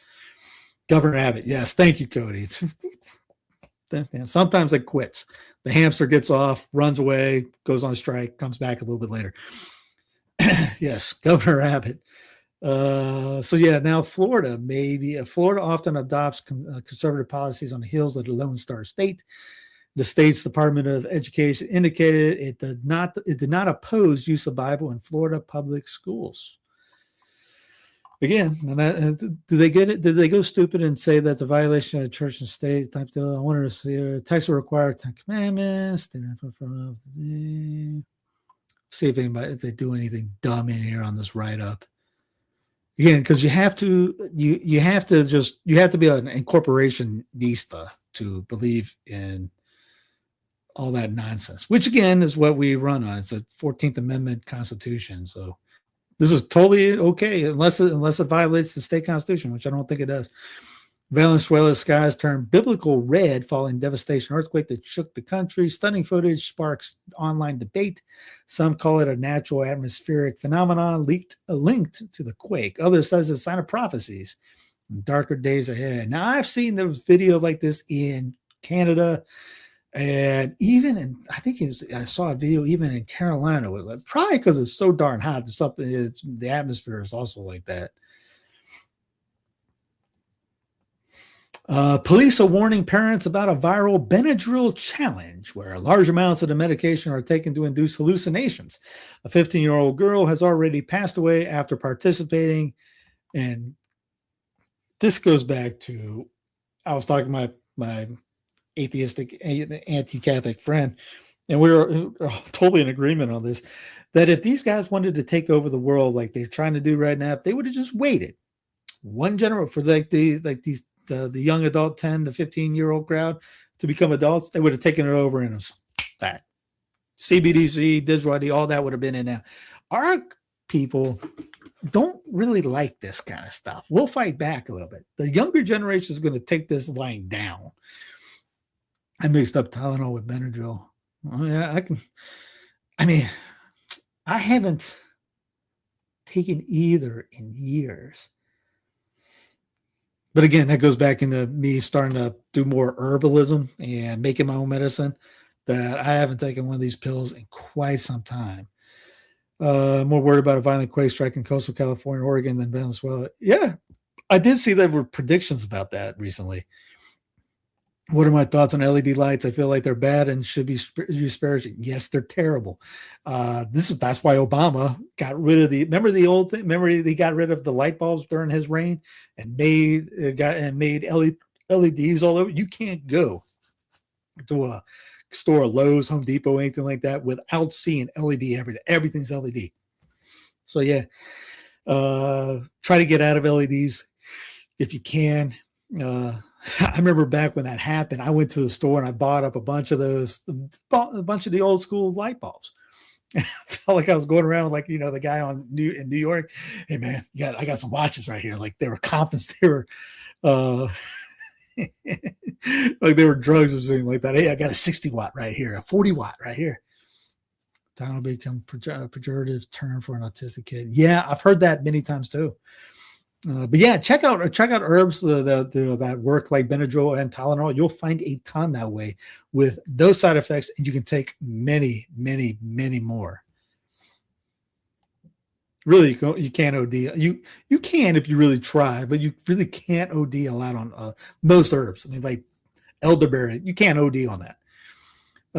Governor Abbott, yes, thank you, Cody. Sometimes it quits. The hamster gets off, runs away, goes on strike, comes back a little bit later. Yes, Governor Abbott. So yeah, now Florida often adopts conservative policies on the heels of the Lone Star State. The state's Department of Education indicated it did not oppose use of Bible in Florida public schools. Again, do they get it? Did they go stupid and say that's a violation of church and state type deal? I wanted to see Texas require 10 commandments. See if they do anything dumb in here on this write-up. Again, because you have to be an incorporationista to believe in all that nonsense, which again is what we run on. It's a 14th Amendment Constitution. So this is totally okay unless it violates the state constitution, which I don't think it does. Venezuela's skies turned biblical red following devastation earthquake that shook the country. Stunning footage sparks online debate. Some call it a natural atmospheric phenomenon linked to the quake. Others says it's a sign of prophecies. Darker days ahead. Now, I've seen the video like this in Canada, and even I saw a video even in Carolina. It was like, probably because it's so darn hot. The atmosphere is also like that. Police are warning parents about a viral Benadryl challenge where large amounts of the medication are taken to induce hallucinations. A 15-year-old girl has already passed away after participating. And this goes back to, I was talking to my atheistic, anti-Catholic friend, and we were totally in agreement on this, that if these guys wanted to take over the world like they're trying to do right now, if they would have just waited one general for the young adult 10 to 15-year-old crowd to become adults, they would have taken it over and that CBDC, Disraeli, all that would have been in there. Our people don't really like this kind of stuff. We'll fight back a little bit. The younger generation is going to take this line down. I mixed up Tylenol with Benadryl. Oh, yeah, I haven't taken either in years. But again, that goes back into me starting to do more herbalism and making my own medicine, that I haven't taken one of these pills in quite some time. More worried about a violent quake striking coastal California, Oregon than Venezuela. Yeah, I did see there were predictions about that recently. What are my thoughts on LED lights? I feel like they're bad and should be used sparingly. Yes, they're terrible. That's why Obama got rid of remember the old thing? Remember he got rid of the light bulbs during his reign and made LEDs all over. You can't go to a store, Lowe's, Home Depot, anything like that without seeing LED everything. Everything's LED. So yeah, try to get out of LEDs if you can. I remember back when that happened, I went to the store and I bought up a bunch of the old school light bulbs. I felt like I was going around like, the guy in New York. Hey man, I got some watches right here. Like they were compens, they were like they were drugs or something like that. Hey, I got a 60 watt right here, a 40 watt right here. That'll become pejorative term for an autistic kid. Yeah, I've heard that many times too. But yeah, check out herbs that work like Benadryl and Tylenol. You'll find a ton that way with no side effects, and you can take many, many, many more. Really, you can't OD. You can if you really try, but you really can't OD a lot on most herbs. I mean, like elderberry, you can't OD on that.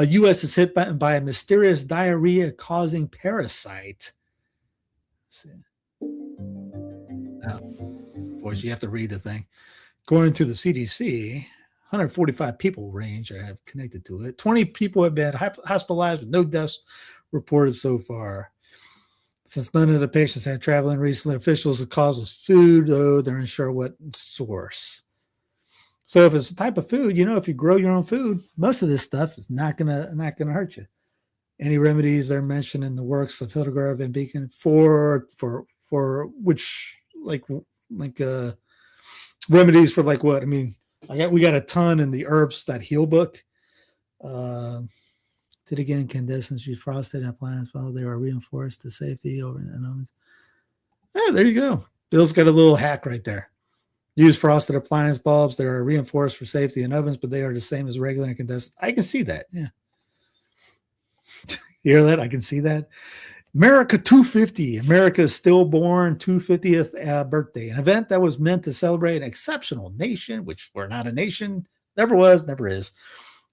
U.S. is hit by a mysterious diarrhea-causing parasite. Let's see. Of course, you have to read the thing. According to the CDC, 145 people have connected to it. 20 people have been hospitalized with no deaths reported so far. Since none of the patients had traveling recently, officials have caused food, though they're unsure what source. So if it's a type of food, if you grow your own food, most of this stuff is not gonna hurt you. Any remedies are mentioned in the works of Hildegard and Beacon for which like remedies for like what? I mean, we got a ton in the herbs that heal book. Did again incandescents use frosted appliances while they were reinforced to safety over in ovens. Yeah, there you go. Bill's got a little hack right there. Use frosted appliance bulbs that are reinforced for safety in ovens, but they are the same as regular incandescents. I can see that. Yeah. You hear that? I can see that. America 250. America's stillborn 250th birthday. An event that was meant to celebrate an exceptional nation, which we're not a nation, never was, never is,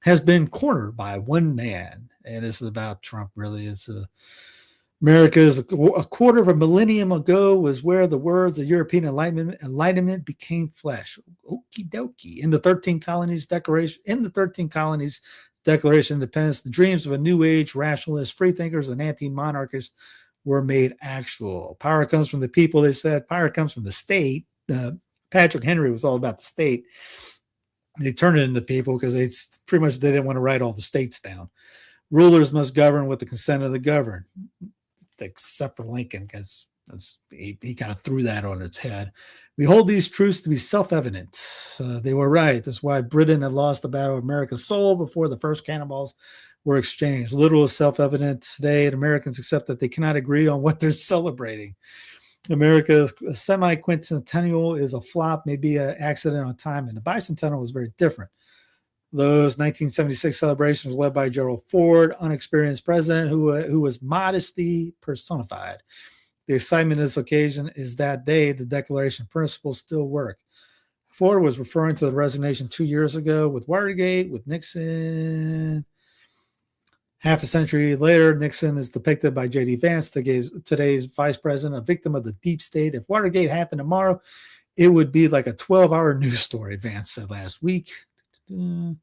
has been cornered by one man. And this is about Trump, really. It's America's a quarter of a millennium ago was where the words of European enlightenment became flesh. Okie dokie. In the 13 colonies Declaration of Independence, the dreams of a new age rationalist, freethinkers, and anti-monarchists were made actual. Power comes from the people, they said. Power comes from the state. Patrick Henry was all about the state. They turned it into people because they didn't want to write all the states down. Rulers must govern with the consent of the governed, except for Lincoln, because he kind of threw that on its head. We hold these truths to be self-evident. They were right. That's why Britain had lost the battle of America's soul before the first cannonballs were exchanged. Little is self-evident today, and Americans accept that they cannot agree on what they're celebrating. America's semi-quincentennial is a flop, maybe an accident on time, and the bicentennial was very different. Those 1976 celebrations were led by Gerald Ford, unexperienced president who was modesty personified. The excitement of this occasion is that the Declaration principles still work. Ford was referring to the resignation 2 years ago with Watergate, with Nixon. Half a century later, Nixon is depicted by J.D. Vance, today's vice president, a victim of the deep state. If Watergate happened tomorrow, it would be like a 12-hour news story, Vance said last week. Two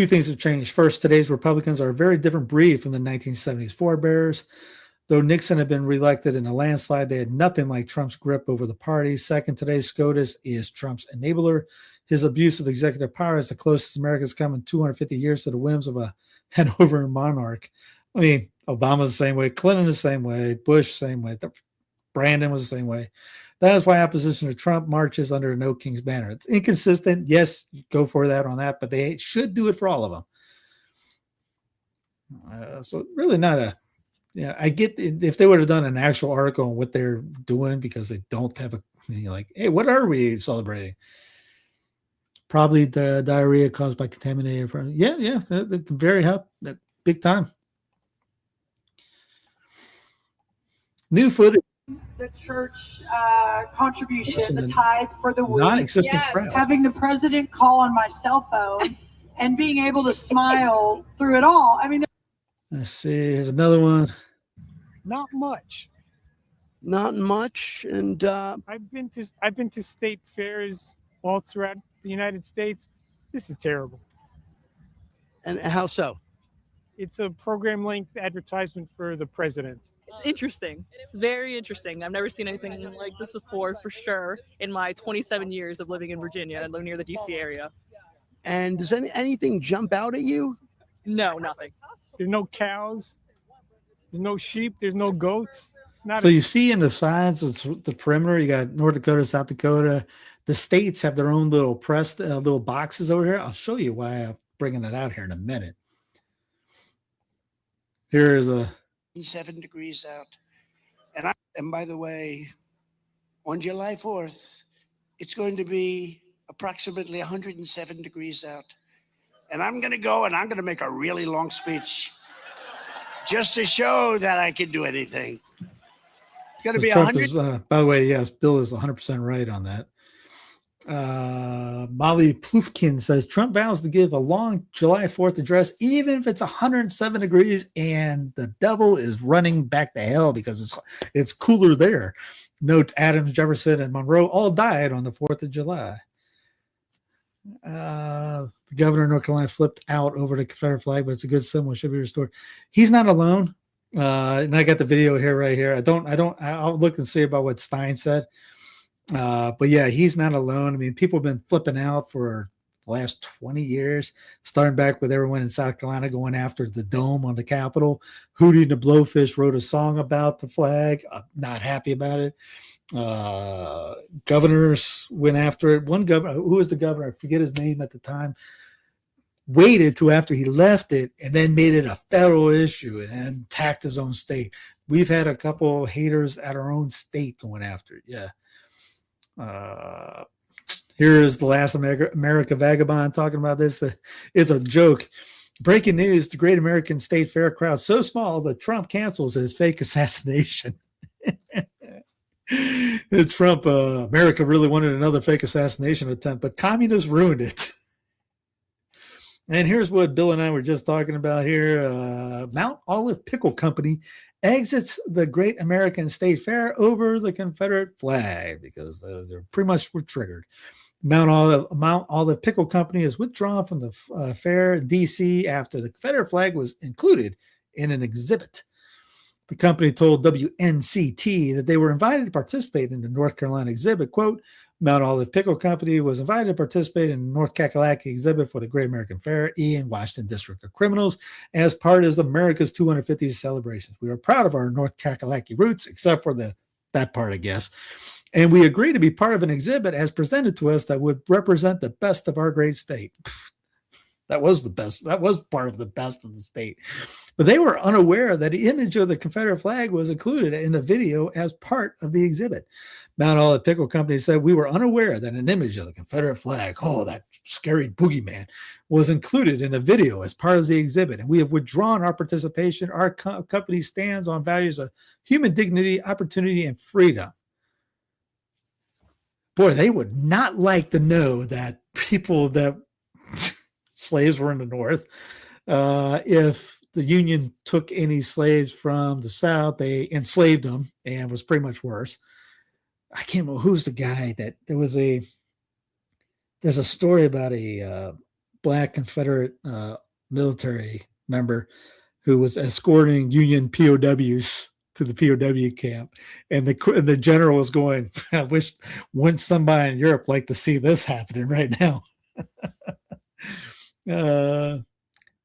things have changed. First, today's Republicans are a very different breed from the 1970s forebears. Though Nixon had been reelected in a landslide, they had nothing like Trump's grip over the party. Second, today's SCOTUS is Trump's enabler. His abuse of executive power is the closest America's come in 250 years to the whims of a Hanoverian monarch. I mean, Obama the same way, Clinton the same way, Bush the same way, Brandon was the same way. That is why opposition to Trump marches under a no king's banner. It's inconsistent. Yes, go for that on that, but they should do it for all of them. So really not a, Yeah, I get if they would have done an actual article on what they're doing because they don't have a, like, hey, what are we celebrating? Probably the diarrhea caused by contaminated. Yeah, that can very help. That big time. New footage. The church contribution, the the tithe for the week, non-existent crowd. having the president call on my cell phone, and being able to smile through it all. I mean, let's see. Here's another one. Not much. Not much. And I've been to state fairs all throughout the United States. This is terrible. And how so? It's a program length advertisement for the president. It's interesting. It's very interesting. I've never seen anything like this before, for sure, in my 27 years of living in Virginia and living near the DC area. And does anything jump out at you? No, nothing. There's no cows. There's no sheep. There's no goats. So you see in the signs, it's the perimeter, you got North Dakota, South Dakota. The states have their own little pressed little boxes over here. I'll show you why I'm bringing it out here in a minute. Here is a 7 degrees out. And by the way, on July 4th, it's going to be approximately 107 degrees out. And I'm going to go and I'm going to make a really long speech just to show that I can do anything. It's going to be 100. By the way, yes, Bill is 100% right on that. Molly Plufkin says Trump vows to give a long July 4th address, even if it's 107 degrees and the devil is running back to hell because it's cooler there. Note Adams, Jefferson, and Monroe all died on the 4th of July. The governor of North Carolina flipped out over the Confederate flag, but it's a good symbol. It should be restored. He's not alone. And I got the video here right here. I'll look and see about what Stein said. But yeah, he's not alone. I mean, people have been flipping out for the last 20 years, starting back with everyone in South Carolina going after the dome on the Capitol. Hootie the Blowfish wrote a song about the flag. Not happy about it. Governors went after it. One governor, who was the governor? I forget his name at the time. Waited till after he left it and then made it a federal issue and then attacked his own state. We've had a couple haters at our own state going after it. Yeah. Here is the last America vagabond talking about this. It's a joke. Breaking news: the Great American State Fair crowd so small that Trump cancels his fake assassination. Trump, America really wanted another fake assassination attempt, but communists ruined it. And here's what Bill and I were just talking about here. Mount Olive Pickle Company exits the Great American State Fair over the Confederate flag because they're pretty much triggered. Mount Olive Pickle Company is withdrawn from the fair in D.C. after the Confederate flag was included in an exhibit. The company told WNCT that they were invited to participate in the North Carolina exhibit. Quote, Mount Olive Pickle Company was invited to participate in the North Kakalaki exhibit for the Great American Fair in Washington District of Criminals as part of America's 250th celebrations. We are proud of our North Kakalaki roots, except for that part, I guess. And we agree to be part of an exhibit as presented to us that would represent the best of our great state. That was the best. That was part of the best of the state. But they were unaware that the image of the Confederate flag was included in the video as part of the exhibit. Mount Olive Pickle Company said, we were unaware that an image of the Confederate flag, that scary boogeyman, was included in the video as part of the exhibit. And we have withdrawn our participation. Our company stands on values of human dignity, opportunity, and freedom. Boy, they would not like to know that people that slaves were in the North. If the Union took any slaves from the South, they enslaved them and was pretty much worse. I can't remember who's the guy that there's a story about a black Confederate military member who was escorting Union POWs to the POW camp. And the general was going, I wish wouldn't somebody in Europe like to see this happening right now.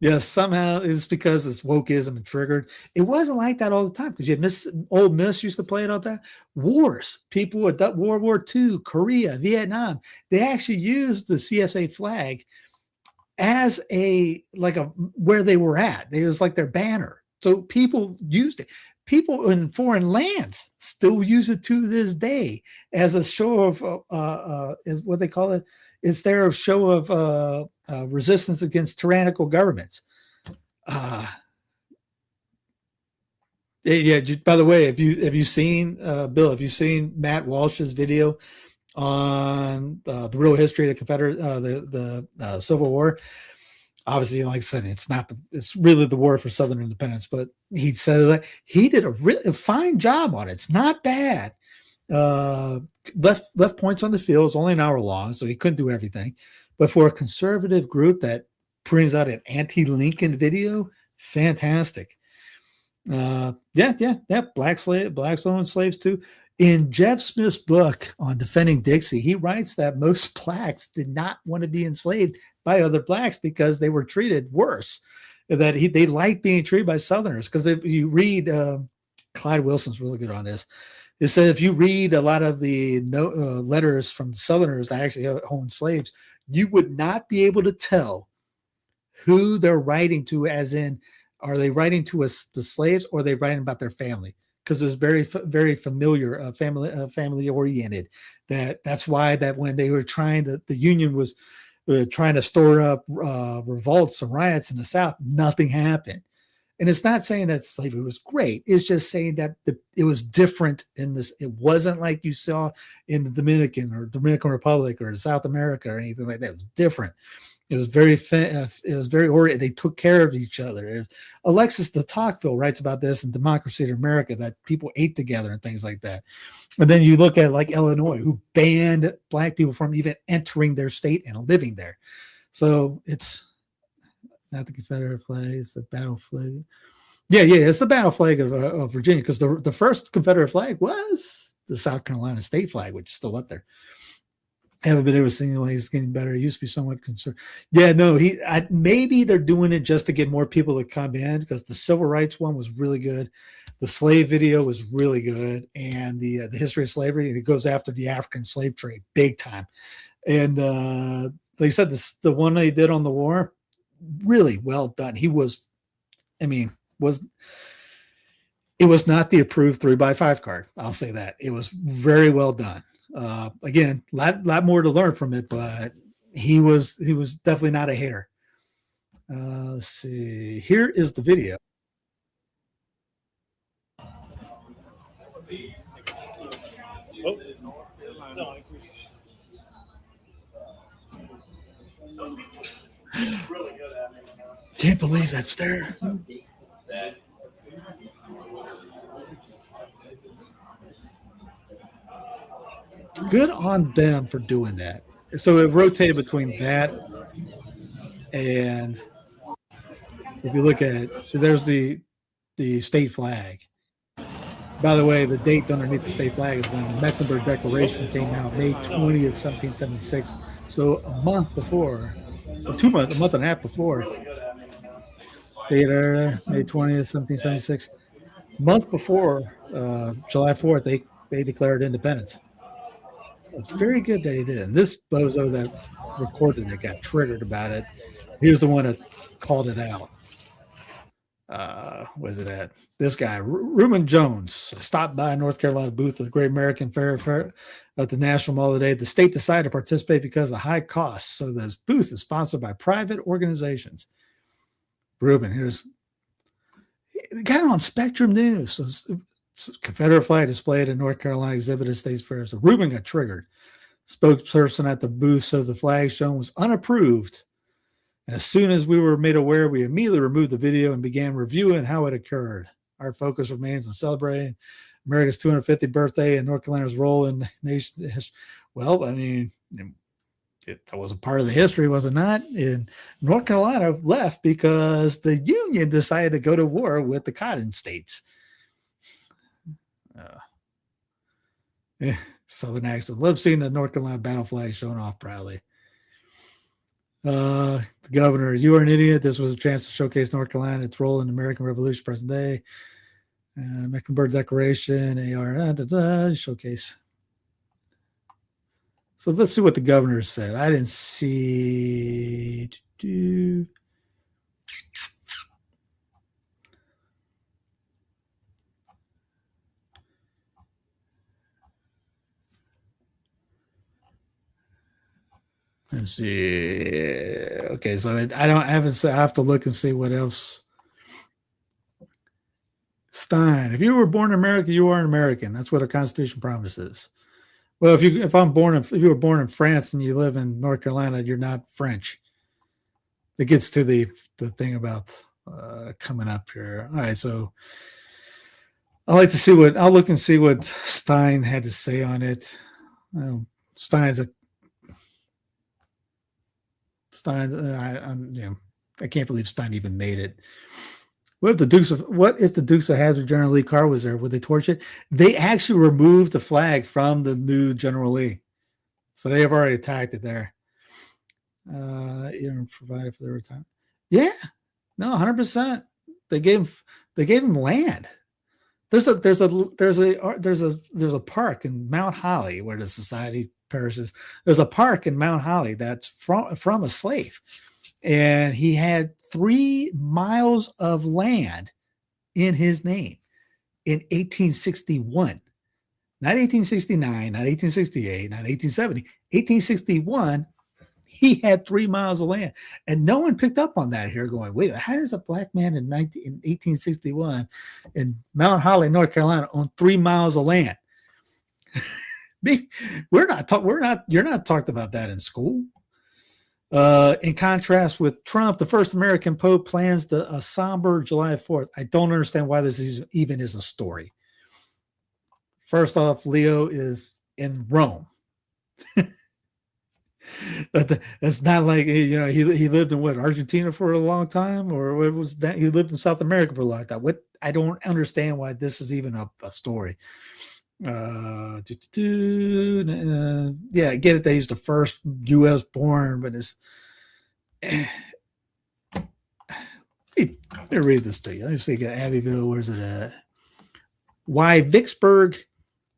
Yes, somehow it's because it's wokeism and triggered. It wasn't like that all the time because you had old Miss used to play it all that. Wars, people at World War II, Korea, Vietnam, they actually used the CSA flag as where they were at. It was like their banner. So people used it. People in foreign lands still use it to this day as a show of, is what they call it. It's their show of resistance against tyrannical governments. Yeah. By the way, have you seen Bill? Have you seen Matt Walsh's video on the real history of the Confederate, the Civil War? Obviously, like I said, it's really the war for Southern independence, but he said that he did a fine job on it. It's not bad. Left points on the field. It's only an hour long, so he couldn't do everything. But for a conservative group that brings out an anti-Lincoln video, fantastic. Blacks owned slaves too. In Jeff Smith's book on defending Dixie, he writes that most blacks did not want to be enslaved by other blacks because they were treated worse. That they liked being treated by Southerners. Because if you read, Clyde Wilson's really good on this. It says if you read a lot of the letters from Southerners that actually owned slaves, you would not be able to tell who they're writing to, as in, are they writing to the slaves or are they writing about their family? Because it was very, very familiar, family oriented. That's why that when they were the Union was trying to store up revolts and riots in the South, nothing happened. And it's not saying that slavery was great. It's just saying that it was different in this. It wasn't like you saw in the Dominican Republic or South America or anything like that. It was different. It was very oriented. They took care of each other. Alexis de Tocqueville writes about this in Democracy in America, that people ate together and things like that. And then you look at like Illinois, who banned black people from even entering their state and living there. So it's not the Confederate flag, it's the battle flag. Yeah, it's the battle flag of Virginia, because the first Confederate flag was the South Carolina state flag, which is still up there. I haven't been able to see like it's getting better. It used to be somewhat concerned. Yeah, no, maybe they're doing it just to get more people to come in, because the civil rights one was really good. The slave video was really good. And the history of slavery, and it goes after the African slave trade big time. And like I said, the one they did on the war, really well done. It was not the approved 3x5 card. I'll say that. It was very well done. Again, lot more to learn from it, but he was definitely not a hater. Let's see. Here is the video. Can't believe that stare. Good on them for doing that. So it rotated between that and, if you look at, so there's the state flag. By the way, the date underneath the state flag is when the Mecklenburg Declaration came out, May 20th, 1776. So a month before, or 2 months, a month and a half before, see there, May 20th, 1776. A month before July 4th, they declared independence. It's very good that he did. And this bozo that recorded it got triggered about it. He was the one that called it out. Was it at this guy, Reuben Jones, stopped by North Carolina booth of the Great American Fair at the National Mall today. The state decided to participate because of high costs. So this booth is sponsored by private organizations. Reuben, got it on Spectrum News. So Confederate flag displayed in North Carolina exhibit at State's Fair. So Reuben got triggered. Spokesperson at the booth says the flag shown was unapproved. And as soon as we were made aware, we immediately removed the video and began reviewing how it occurred. Our focus remains on celebrating America's 250th birthday and North Carolina's role in nation's history. Well, I mean, that was a part of the history, was it not? And North Carolina left because the Union decided to go to war with the Cotton States. Southern accent. Love seeing the North Carolina battle flag shown off proudly. The governor, you are an idiot. This was a chance to showcase North Carolina, its role in the American Revolution, present day. Mecklenburg Declaration, showcase. So let's see what the governor said. I didn't see. Let's see. Okay, so I have to look and see what else. Stein, if you were born in America, you are an American. That's what our Constitution promises. Well, if you were born in France and you live in North Carolina, you're not French. It gets to the thing about coming up here. All right, so I'll look and see what Stein had to say on it. Well, I can't believe Stein even made it. What if the Dukes of Hazzard General Lee car was there? Would they torch it? They actually removed the flag from the new General Lee, so they have already attacked it there. Even provided for their retirement. Yeah, no, 100%. They gave him land. There's a park in Mount Holly where the society perishes. There's a park in Mount Holly that's from a slave, and he had 3 miles of land in his name in 1861. Not 1869, not 1868, not 1870. 1861, he had 3 miles of land. And no one picked up on that here going, wait, how does a black man in 1861 in Mount Holly, North Carolina own 3 miles of land? You're not talked about that in school. In contrast with Trump, the first American Pope plans a somber July 4th. I don't understand why this even is a story. First off, Leo is in Rome. That's not like, he lived in Argentina for a long time, or it was that he lived in South America for a long time. I don't understand why this is even a story. Yeah, I get it that he's the first U.S. born, but it's let me read this to you. Let me see. Abbeville, where's it at? Why Vicksburg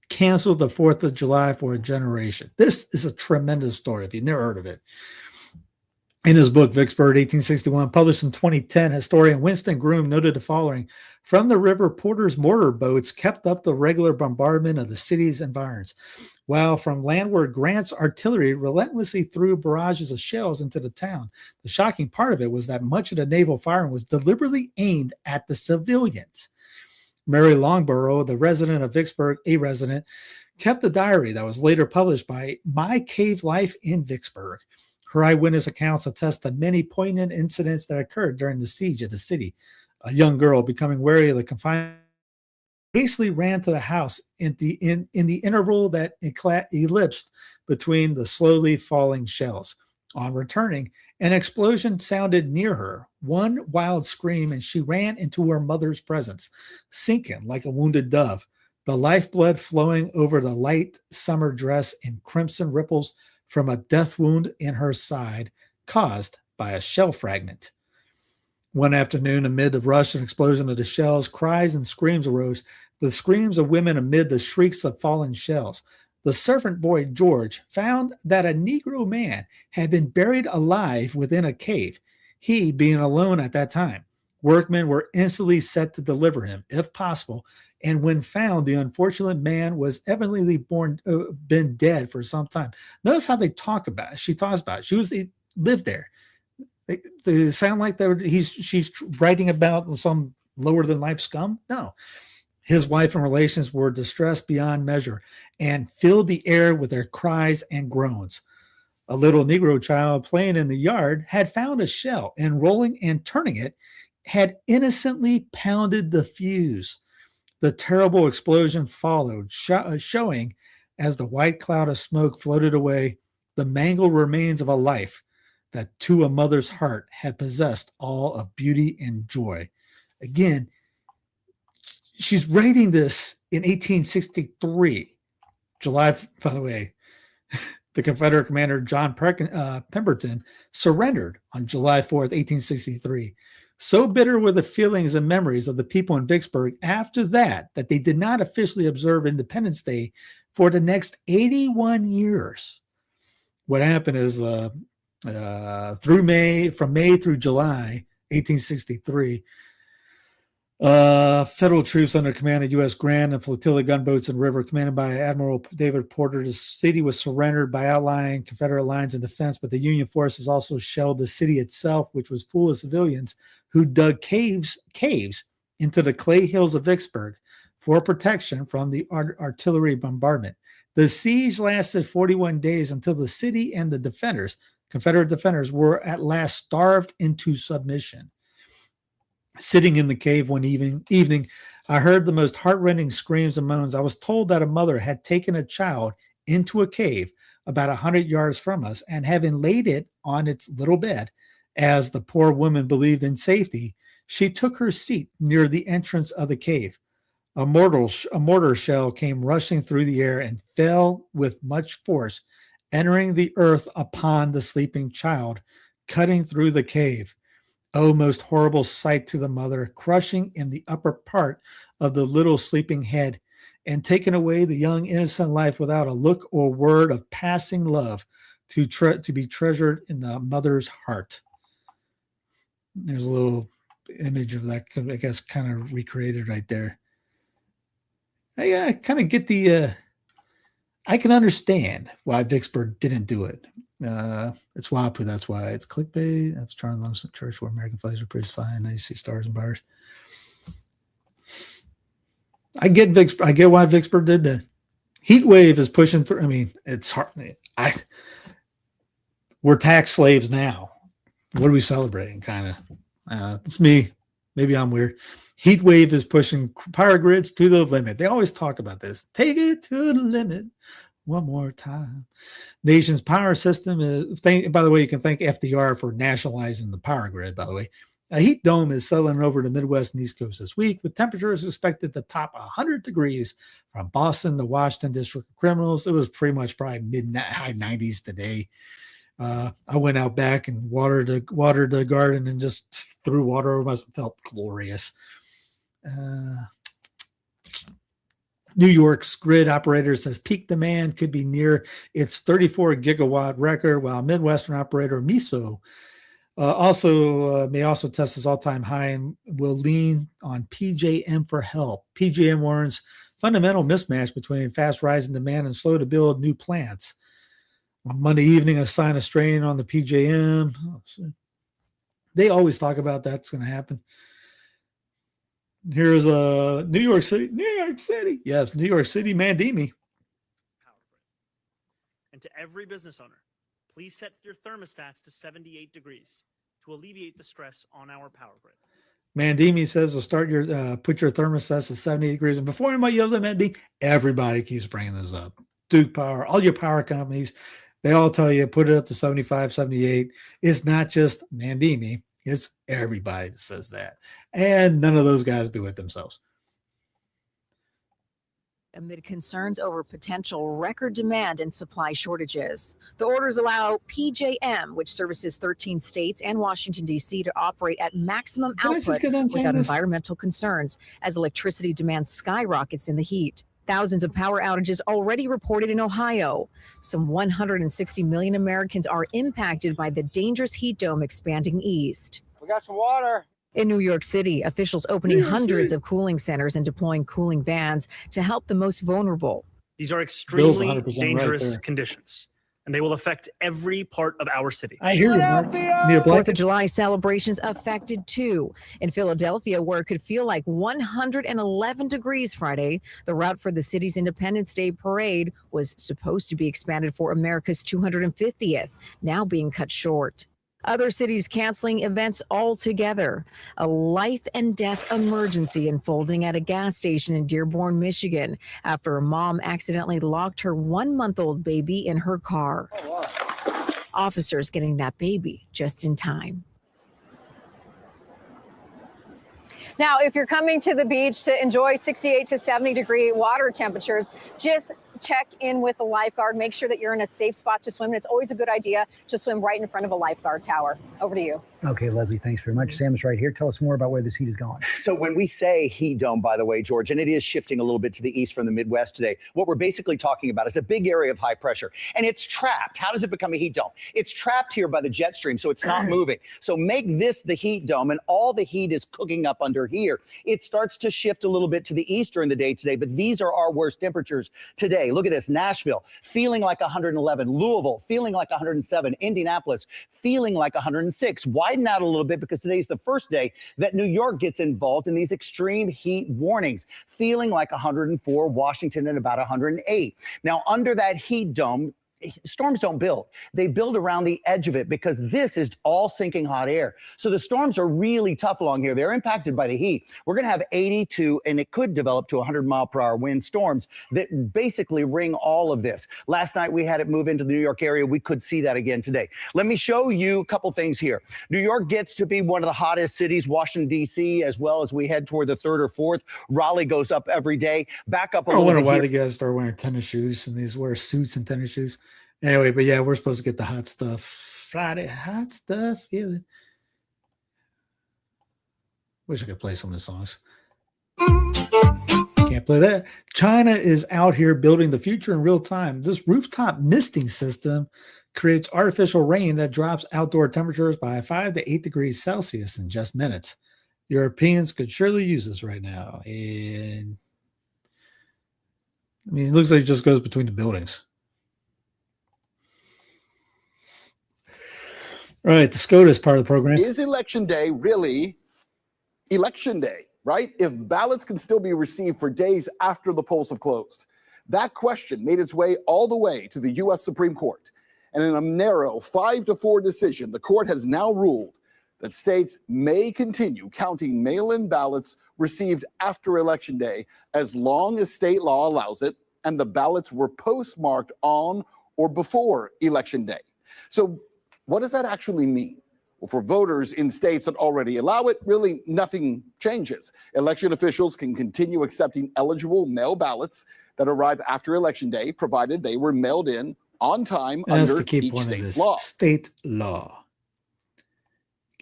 canceled the 4th of July for a generation. This is a tremendous story if you've never heard of it. In his book, Vicksburg, 1861, published in 2010, historian Winston Groom noted the following: from the river, Porter's mortar boats kept up the regular bombardment of the city's environs, while from landward, Grant's artillery relentlessly threw barrages of shells into the town. The shocking part of it was that much of the naval firing was deliberately aimed at the civilians. Mary Longborough, the resident of Vicksburg, kept a diary that was later published by My Cave Life in Vicksburg. Her eyewitness accounts attest to many poignant incidents that occurred during the siege of the city. A young girl, becoming wary of the confinement, hastily ran to the house in the interval that elapsed between the slowly falling shells. On returning, an explosion sounded near her. One wild scream, and she ran into her mother's presence, sinking like a wounded dove, the lifeblood flowing over the light summer dress in crimson ripples from a death wound in her side caused by a shell fragment. One afternoon, amid the rush and explosion of the shells, cries and screams arose, the screams of women amid the shrieks of fallen shells. The servant boy, George, found that a Negro man had been buried alive within a cave, he being alone at that time. Workmen were instantly set to deliver him, if possible, and when found, the unfortunate man was evidently been dead for some time. Notice how they talk about it. She talks about it. He lived there. They sound like she's writing about some lower than life scum. No, his wife and relations were distressed beyond measure and filled the air with their cries and groans. A little Negro child playing in the yard had found a shell, and rolling and turning it, had innocently pounded the fuse. The terrible explosion followed, showing, as the white cloud of smoke floated away, the mangled remains of a life that to a mother's heart had possessed all of beauty and joy. Again, she's writing this in 1863. July, by the way, the Confederate commander John Pemberton surrendered on July 4th, 1863. So bitter were the feelings and memories of the people in Vicksburg after that they did not officially observe Independence Day for the next 81 years. What happened is from May through July 1863, Federal troops under command of U.S. Grant and flotilla gunboats in the river, commanded by Admiral David Porter. The city was surrendered by outlying Confederate lines in defense, but the Union forces also shelled the city itself, which was full of civilians who dug caves into the clay hills of Vicksburg for protection from the artillery bombardment. The siege lasted 41 days until the city and the defenders, Confederate defenders, were at last starved into submission. Sitting in the cave one evening, I heard the most heartrending screams and moans. I was told that a mother had taken a child into a cave about 100 yards from us, and having laid it on its little bed, as the poor woman believed in safety, she took her seat near the entrance of the cave. A mortar shell came rushing through the air and fell with much force, entering the earth upon the sleeping child, cutting through the cave. Oh, most horrible sight to the mother, crushing in the upper part of the little sleeping head and taking away the young innocent life without a look or word of passing love to be treasured in the mother's heart. There's a little image of that, I guess, kind of recreated right there. I kind of get I can understand why Vicksburg didn't do it. It's WAPU, that's why it's clickbait. That's Charlie Lumsden Church where American flags are pretty fine. I see stars and bars. I get why Vicksburg did that. Heatwave is pushing through. I mean, it's hard. We're tax slaves now. What are we celebrating? Kind of. It's me. Maybe I'm weird. Heatwave is pushing power grids to the limit. They always talk about this. Take it to the limit. One more time. Nation's power system is, by the way, you can thank FDR for nationalizing the power grid, by the way. A heat dome is settling over the Midwest and East Coast this week, with temperatures expected to top 100 degrees from Boston to Washington District of Criminals. It was pretty much probably high 90s today. I went out back and watered the garden and just threw water over myself. Felt glorious. New York's grid operator says peak demand could be near its 34 gigawatt record, while Midwestern operator MISO may also test its all-time high and will lean on PJM for help. PJM warns fundamental mismatch between fast rising demand and slow to build new plants. On Monday evening, a sign of strain on the PJM. They always talk about that's going to happen. Here's New York City. Yes, New York City, Mandimi. And to every business owner, please set your thermostats to 78 degrees to alleviate the stress on our power grid. Mandimi says to put your thermostats at 78 degrees. And before anybody yells at Mandimi, everybody keeps bringing this up. Duke Power, all your power companies, they all tell you put it up to 75, 78. It's not just Mandimi. It's everybody that says that. And none of those guys do it themselves. Amid concerns over potential record demand and supply shortages. The orders allow PJM, which services 13 states and Washington, D.C., to operate at maximum output without environmental concerns as electricity demand skyrockets in the heat. Thousands of power outages already reported in Ohio. Some 160 million Americans are impacted by the dangerous heat dome expanding east. We got some water. In New York City, officials opening hundreds of cooling centers and deploying cooling vans to help the most vulnerable. These are extremely dangerous conditions, and they will affect every part of our city. I hear you, Mark. 4th of July celebrations affected too. In Philadelphia, where it could feel like 111 degrees Friday, the route for the city's Independence Day parade was supposed to be expanded for America's 250th, now being cut short. Other cities canceling events altogether. A life and death emergency unfolding at a gas station in Dearborn, Michigan, after a mom accidentally locked her 1-month-old baby in her car. Officers getting that baby just in time. Now, if you're coming to the beach to enjoy 68 to 70 degree water temperatures, just check in with the lifeguard, make sure that you're in a safe spot to swim. And it's always a good idea to swim right in front of a lifeguard tower. Over to you. Okay, Leslie, thanks very much. Sam is right here. Tell us more about where this heat is going. So when we say heat dome, by the way, George, and it is shifting a little bit to the east from the Midwest today, what we're basically talking about is a big area of high pressure, and it's trapped. How does it become a heat dome? It's trapped here by the jet stream, so it's not moving. So make this the heat dome, and all the heat is cooking up under here. It starts to shift a little bit to the east during the day today, but these are our worst temperatures today. Look at this. Nashville, feeling like 111. Louisville, feeling like 107. Indianapolis, feeling like 106. Widen out a little bit because today's the first day that New York gets involved in these extreme heat warnings, feeling like 104, Washington at about 108. Now, under that heat dome, storms don't build. They build around the edge of it because this is all sinking hot air. So the storms are really tough along here. They're impacted by the heat. We're going to have 82, and it could develop to 100-mile-per-hour wind storms that basically ring all of this. Last night, we had it move into the New York area. We could see that again today. Let me show you a couple things here. New York gets to be one of the hottest cities, Washington, D.C., as well as we head toward the 3rd or 4th. Raleigh goes up every day. Back up a I little wonder bit why here. the guys start wearing tennis shoes and these wear suits and tennis shoes. Anyway, but yeah, we're supposed to get the hot stuff Friday. Hot stuff. Yeah. Wish I could play some of the songs. Can't play that. China is out here building the future in real time. This rooftop misting system creates artificial rain that drops outdoor temperatures by 5 to 8 degrees Celsius in just minutes. Europeans could surely use this right now. And I mean, it looks like it just goes between the buildings. All right, the SCOTUS part of the program. Is election day really election day, right? If ballots can still be received for days after the polls have closed. That question made its way all the way to the U.S. Supreme Court. And in a narrow 5-4 decision, the court has now ruled that states may continue counting mail-in ballots received after election day as long as state law allows it and the ballots were postmarked on or before election day. So what does that actually mean? Well, for voters in states that already allow it, really nothing changes. Election officials can continue accepting eligible mail ballots that arrive after election day, provided they were mailed in on time That's under the key each point of state's this. law. State law.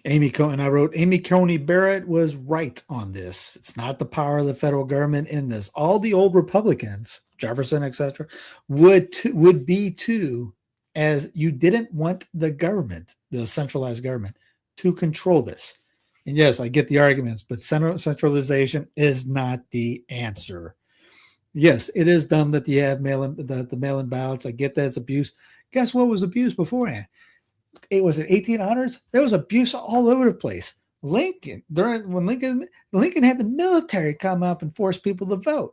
Amy Coney Barrett was right on this. It's not the power of the federal government in this. All the old Republicans, Jefferson, etc., would be too, as you didn't want the government, the centralized government, to control this. And yes, I get the arguments, but centralization is not the answer. Yes, it is dumb that you have the mail-in ballots. I get that it's abuse. Guess what was abused beforehand? It was in 1800s. There was abuse all over the place. Lincoln had the military come up and force people to vote.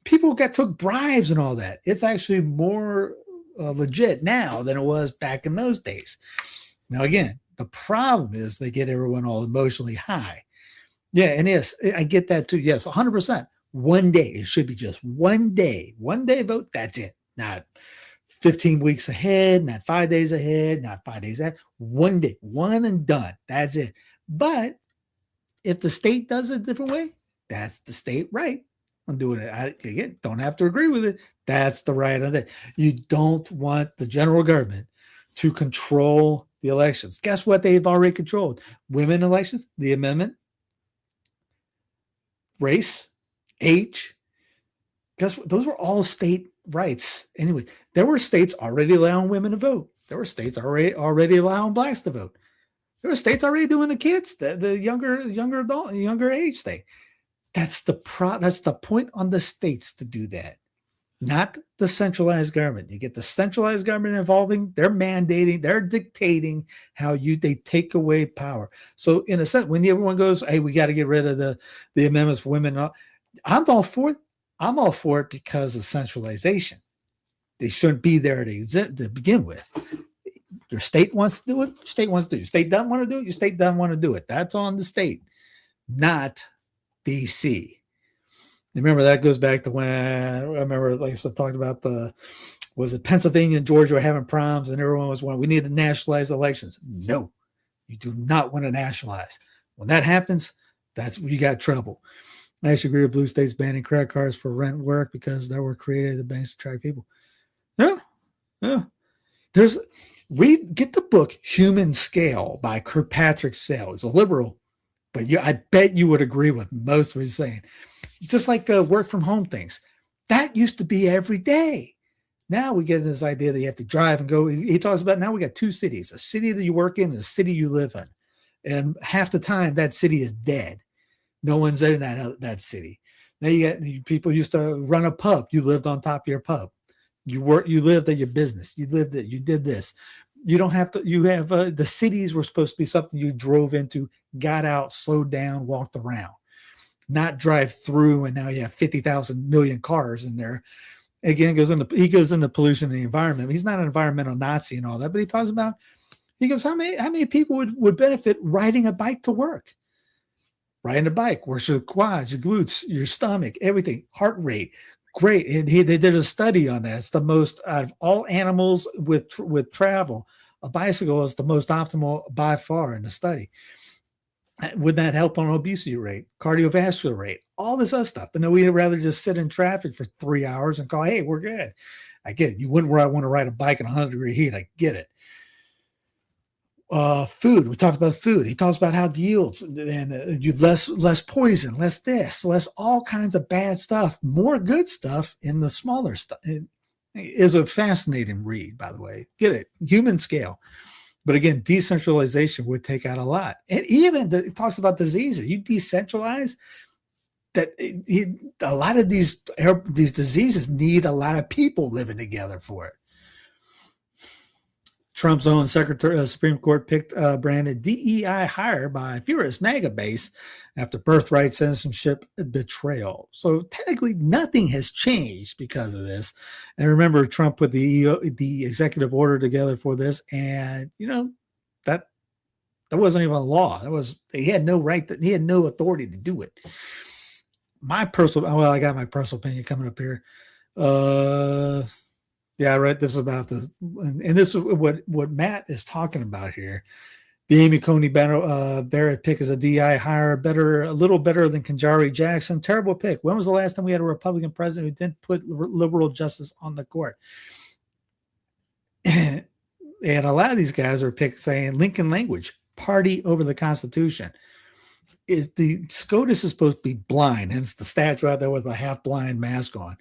People took bribes and all that. It's actually more legit now than it was back in those days. Now, again, the problem is they get everyone all emotionally high. Yeah, and yes, I get that too. Yes, 100%. One day. It should be just one day. One day vote, that's it. Not 15 weeks ahead, not 5 days ahead, not 5 days ahead. One day, one and done. That's it. But if the state does it a different way, that's the state right. I'm doing it. I don't have to agree with it. That's the right of it. You don't want the general government to control the elections. Guess what they've already controlled? Women elections, the amendment, race, age. Guess what? Those were all state rights. Anyway, there were states already allowing women to vote. There were states already allowing blacks to vote. There were states already doing the kids, the younger age thing. That's the point on the states to do that, not the centralized government. You get the centralized government involving, they're mandating, they're dictating how they take away power. So in a sense, when everyone goes, hey, we got to get rid of the amendments for women, I'm all for it. I'm all for it because of centralization. They shouldn't be there to begin with. Your state wants to do it, your state wants to do it. Your state doesn't want to do it, your state doesn't want to do it. That's on the state, not DC. Remember, that goes back to when I remember, like I said, talking about Pennsylvania and Georgia were having problems, and everyone was wanting, we need to nationalize elections. No, you do not want to nationalize. When that happens, that's when you got trouble. I actually agree with blue states banning credit cards for rent work because they were created the banks to attract people. Yeah. Read, get the book Human Scale by Kirkpatrick Sale. He's a liberal, but I bet you would agree with most of what he's saying. Just like work from home things. That used to be every day. Now we get this idea that you have to drive and go. He talks about now we got two cities, a city that you work in and a city you live in. And half the time that city is dead. No one's in that city. Now people used to run a pub. You lived on top of your pub. You lived at your business. You did this. You don't have to, you have, the cities were supposed to be something you drove into, got out, slowed down, walked around, not drive through. And now you have 50,000 million cars in there. Again, he goes into pollution in the environment. He's not an environmental Nazi and all that, but he talks about, he goes, how many people would benefit riding a bike to work? Riding a bike works your quads, your glutes, your stomach, everything, heart rate. Great. And they did a study on that. It's the most out of all animals with travel. A bicycle is the most optimal by far in the study. Would that help on obesity rate, cardiovascular rate, all this other stuff? But no, we'd rather just sit in traffic for 3 hours and call, hey, we're good. I get it. You wouldn't want to ride a bike in 100-degree heat. I get it. Food. We talked about food. He talks about how it yields and you less poison, less this, less all kinds of bad stuff, more good stuff in the smaller stuff. It is a fascinating read, by the way. Get it? Human Scale. But again, decentralization would take out a lot. And even it talks about diseases. You decentralize that a lot of these diseases need a lot of people living together for it. Trump's own Secretary of Supreme Court picked branded DEI hire by furious MAGA base after birthright citizenship betrayal. So technically nothing has changed because of this. And remember, Trump put the executive order together for this, and that wasn't even a law. He had no right, he had no authority to do it. I got my personal opinion coming up here. Yeah, I read this about this, and this is what Matt is talking about here. The Amy Coney Barrett pick is a DI hire, a little better than Kanjari Jackson. Terrible pick. When was the last time we had a Republican president who didn't put liberal justice on the court? And a lot of these guys are picked saying Lincoln language, party over the Constitution. The SCOTUS is supposed to be blind, hence the statue out there with a half-blind mask on.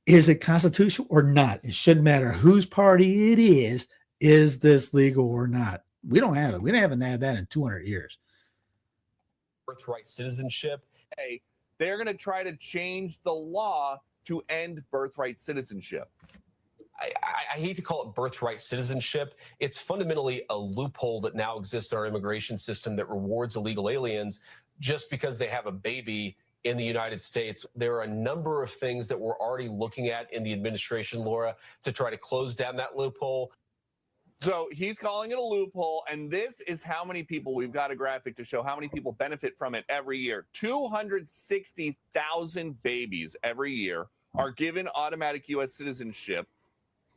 Is it constitutional or not? It shouldn't matter whose party it is. Is this legal or not? We don't have it. We haven't had that in 200 years. Birthright citizenship. Hey, they're going to try to change the law to end birthright citizenship. I hate to call it birthright citizenship. It's fundamentally a loophole that now exists in our immigration system that rewards illegal aliens just because they have a baby in the United States. There are a number of things that we're already looking at in the administration, Laura, to try to close down that loophole. So he's calling it a loophole, and this is how many people, we've got a graphic to show how many people benefit from it every year. 260,000 babies every year are given automatic U.S. citizenship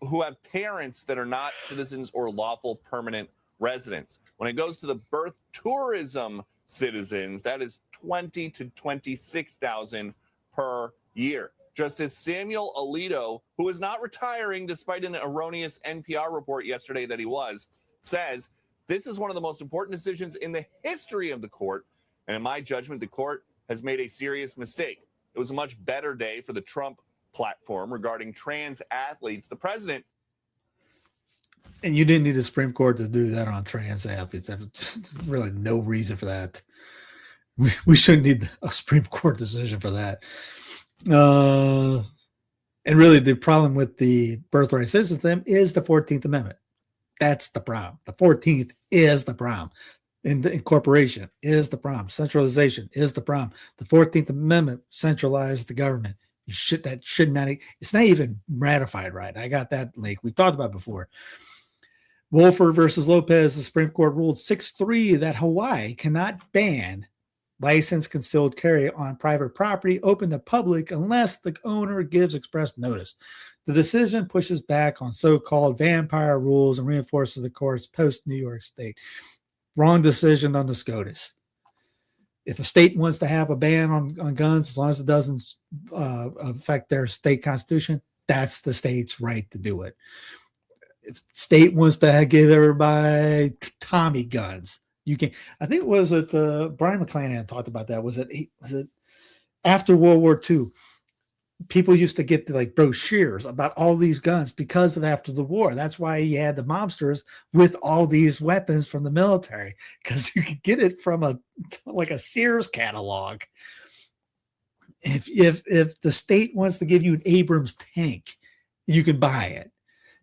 who have parents that are not citizens or lawful permanent residents. When it goes to the birth tourism citizens, that is 20 to 26,000 per year. Justice Samuel Alito, who is not retiring despite an erroneous NPR report yesterday that he was, says this is one of the most important decisions in the history of the court. And in my judgment, the court has made a serious mistake. It was a much better day for the Trump platform regarding trans athletes. The president. And you didn't need the Supreme Court to do that on trans athletes. There's really no reason for that. We shouldn't need a Supreme Court decision for that. And really, the problem with the birthright system is the 14th Amendment. That's the problem. The 14th is the problem. Incorporation is the problem. Centralization is the problem. The 14th Amendment centralized the government. That should not. It's not even ratified right. I got that link. We talked about it before. Wolford versus Lopez, the Supreme Court ruled 6-3 that Hawaii cannot ban licensed concealed carry on private property open to public unless the owner gives express notice. The decision pushes back on so-called vampire rules and reinforces the court's post-New York State. Wrong decision on the SCOTUS. If a state wants to have a ban on guns, as long as it doesn't affect their state constitution, that's the state's right to do it. If the state wants to give everybody Tommy guns, you can. I think was it Brian McClanahan talked about that. Was it after World War II? People used to get like brochures about all these guns because of after the war. That's why he had the mobsters with all these weapons from the military, because you could get it from a Sears catalog. If the state wants to give you an Abrams tank, you can buy it.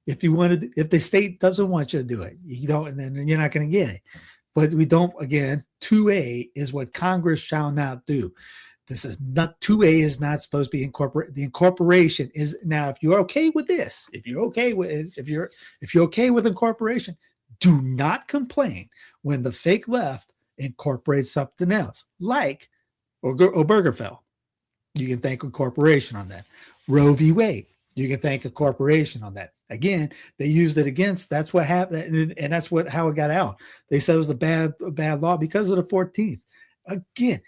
If the state doesn't want you to do it, you don't, and then you're not going to get it. But we don't. Again, 2A is what Congress shall not do. This is not 2A is not supposed to be incorporated. The incorporation is now. If you're okay with this, if you're okay with incorporation, do not complain when the fake left incorporates something else, like Obergefell. You can thank a corporation on that. Roe v. Wade. You can thank a corporation on that. Again, they used it against. That's what happened, and that's how it got out. They said it was a bad law because of the 14th. Again,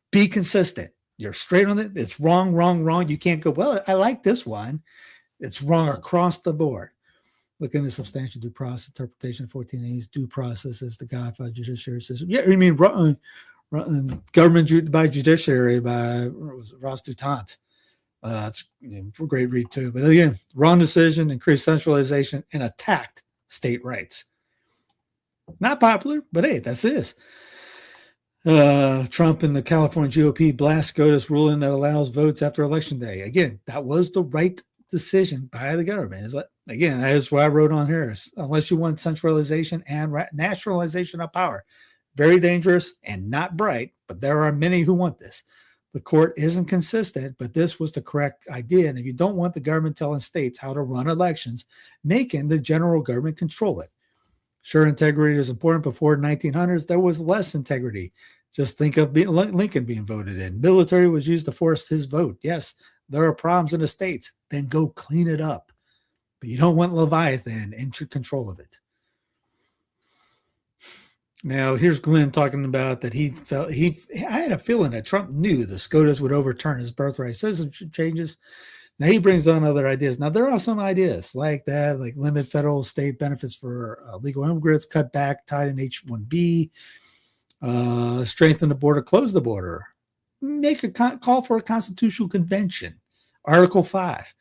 be consistent. You're straight on it. It's wrong, wrong, wrong. You can't go, well, I like this one. It's wrong across the board. Look into substantial due process interpretation. 14A's due process is the godfather judiciary system. Yeah, I mean government by judiciary by Ross Dutant. That's a great read too. But again, wrong decision, increased centralization, and attacked state rights. Not popular, but hey, that's this. Trump and the California GOP blast SCOTUS ruling that allows votes after Election Day. Again, that was the right decision by the government. Is again, that is what I wrote on here. Unless you want centralization and nationalization of power, very dangerous and not bright. But there are many who want this. The court isn't consistent, but this was the correct idea. And if you don't want the government telling states how to run elections, making the general government control it. Sure, integrity is important. Before the 1900s, there was less integrity. Just think of Lincoln being voted in. Military was used to force his vote. Yes, there are problems in the states. Then go clean it up. But you don't want Leviathan in control of it. Now, here's Glenn talking about that I had a feeling that Trump knew the SCOTUS would overturn his birthright citizenship changes. Now he brings on other ideas. Now there are some ideas like that, like limit federal state benefits for legal immigrants, cut back, tied in H-1B, strengthen the border, close the border, make a call for a constitutional convention, Article 5.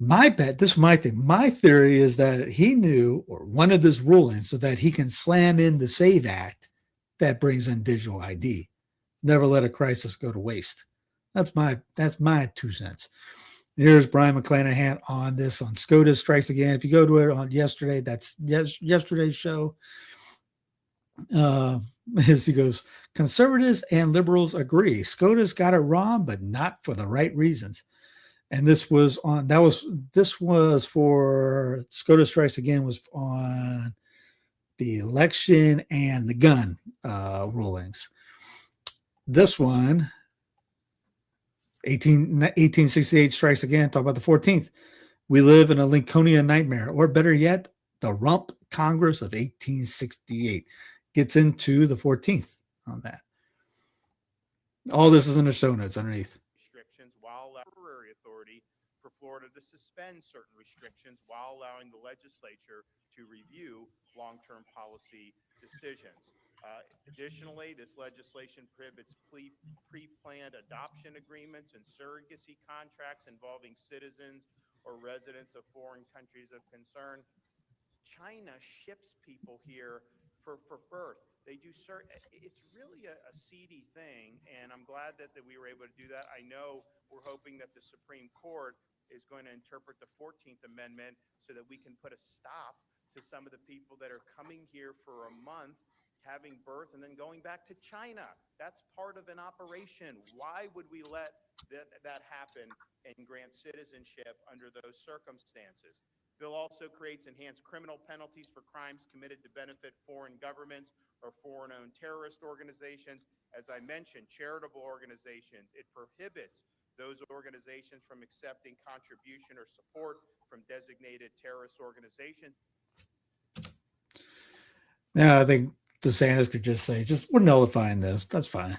My bet, this is my thing. My theory is that he knew or wanted this ruling so that he can slam in the SAVE Act that brings in digital ID. Never let a crisis go to waste. That's my 2 cents. Here's Brian McClanahan on this on SCOTUS strikes again. If you go to it on yesterday, that's yesterday's show. As he goes, conservatives and liberals agree. SCOTUS got it wrong, but not for the right reasons. And this was for SCOTUS strikes again was on the election and the gun rulings. This one. 1868 strikes again. Talk about the 14th. We live in a Lincolnian nightmare, or better yet, the Rump Congress of 1868 gets into the 14th on that. All this is in the show notes underneath. Restrictions while temporary authority for Florida to suspend certain restrictions while allowing the legislature to review long-term policy decisions. Additionally, this legislation prohibits pre-planned adoption agreements and surrogacy contracts involving citizens or residents of foreign countries of concern. China ships people here for birth. They do it's really a seedy thing, and I'm glad that we were able to do that. I know we're hoping that the Supreme Court is going to interpret the 14th Amendment so that we can put a stop to some of the people that are coming here for a month, having birth, and then going back to China. That's part of an operation. Why would we let that happen and grant citizenship under those circumstances? Bill also creates enhanced criminal penalties for crimes committed to benefit foreign governments or foreign-owned terrorist organizations. As I mentioned, charitable organizations. It prohibits those organizations from accepting contribution or support from designated terrorist organizations. Now, I think DeSantis could just say, we're nullifying this. That's fine.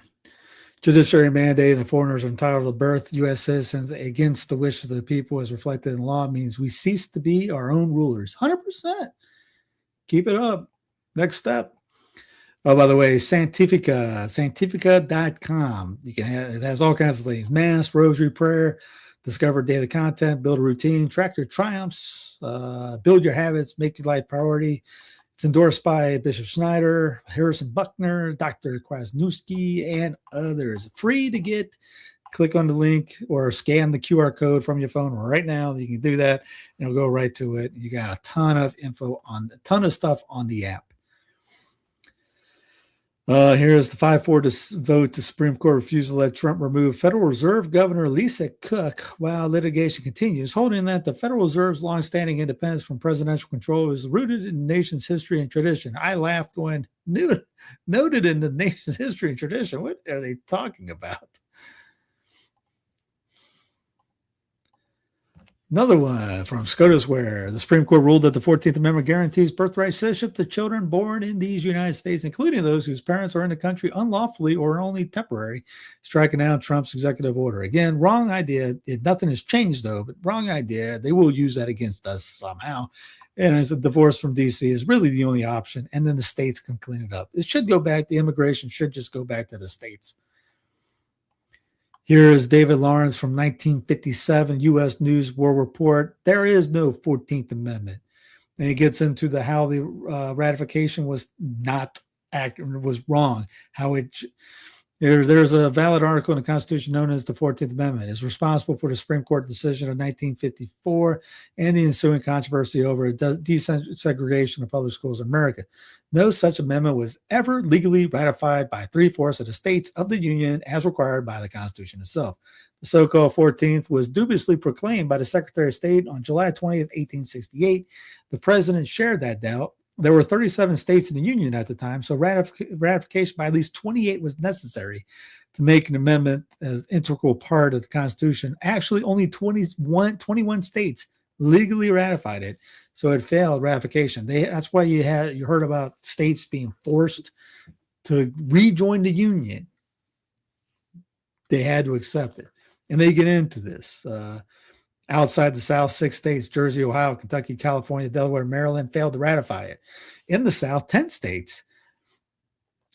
Judiciary mandate and foreigners are entitled to birth U.S. citizens against the wishes of the people as reflected in law means we cease to be our own rulers. 100%. Keep it up. Next step. Oh, by the way, Sanctifica.com. It has all kinds of things. Mass, rosary, prayer, discover daily content, build a routine, track your triumphs, build your habits, make your life priority. It's endorsed by Bishop Schneider, Harrison Buckner, Dr. Kwasniewski, and others. Free to get. Click on the link or scan the QR code from your phone right now. You can do that, and it'll go right to it. You got a ton of info on a ton of stuff on the app. Here's the 5-4 vote. The Supreme Court refused to let Trump remove Federal Reserve Governor Lisa Cook while litigation continues, holding that the Federal Reserve's longstanding independence from presidential control is rooted in the nation's history and tradition. I laughed going, noted in the nation's history and tradition. What are they talking about? Another one from SCOTUS, where the Supreme Court ruled that the 14th Amendment guarantees birthright citizenship to children born in these United States, including those whose parents are in the country unlawfully or only temporary, striking down Trump's executive order. Again, wrong idea. Nothing has changed, though, but wrong idea. They will use that against us somehow. And as a divorce from D.C. is really the only option, and then the states can clean it up. It should go back. The immigration should just go back to the states. Here is David Lawrence from 1957 U.S. News World Report. There is no 14th Amendment. And he gets into how the ratification was not accurate, was wrong. There's a valid article in the Constitution known as the 14th Amendment. It's responsible for the Supreme Court decision of 1954 and the ensuing controversy over desegregation of public schools in America. No such amendment was ever legally ratified by 3/4 of the states of the Union as required by the Constitution itself. The so-called 14th was dubiously proclaimed by the Secretary of State on July 20th, 1868. The president shared that doubt. There were 37 states in the Union at the time, so ratification by at least 28 was necessary to make an amendment as integral part of the Constitution. Actually, only 21 states legally ratified it, so it failed ratification. That's why you heard about states being forced to rejoin the Union. They had to accept it, and they get into this. Outside the South, 6 states, Jersey, Ohio, Kentucky, California, Delaware, Maryland, failed to ratify it. In the South, 10 states,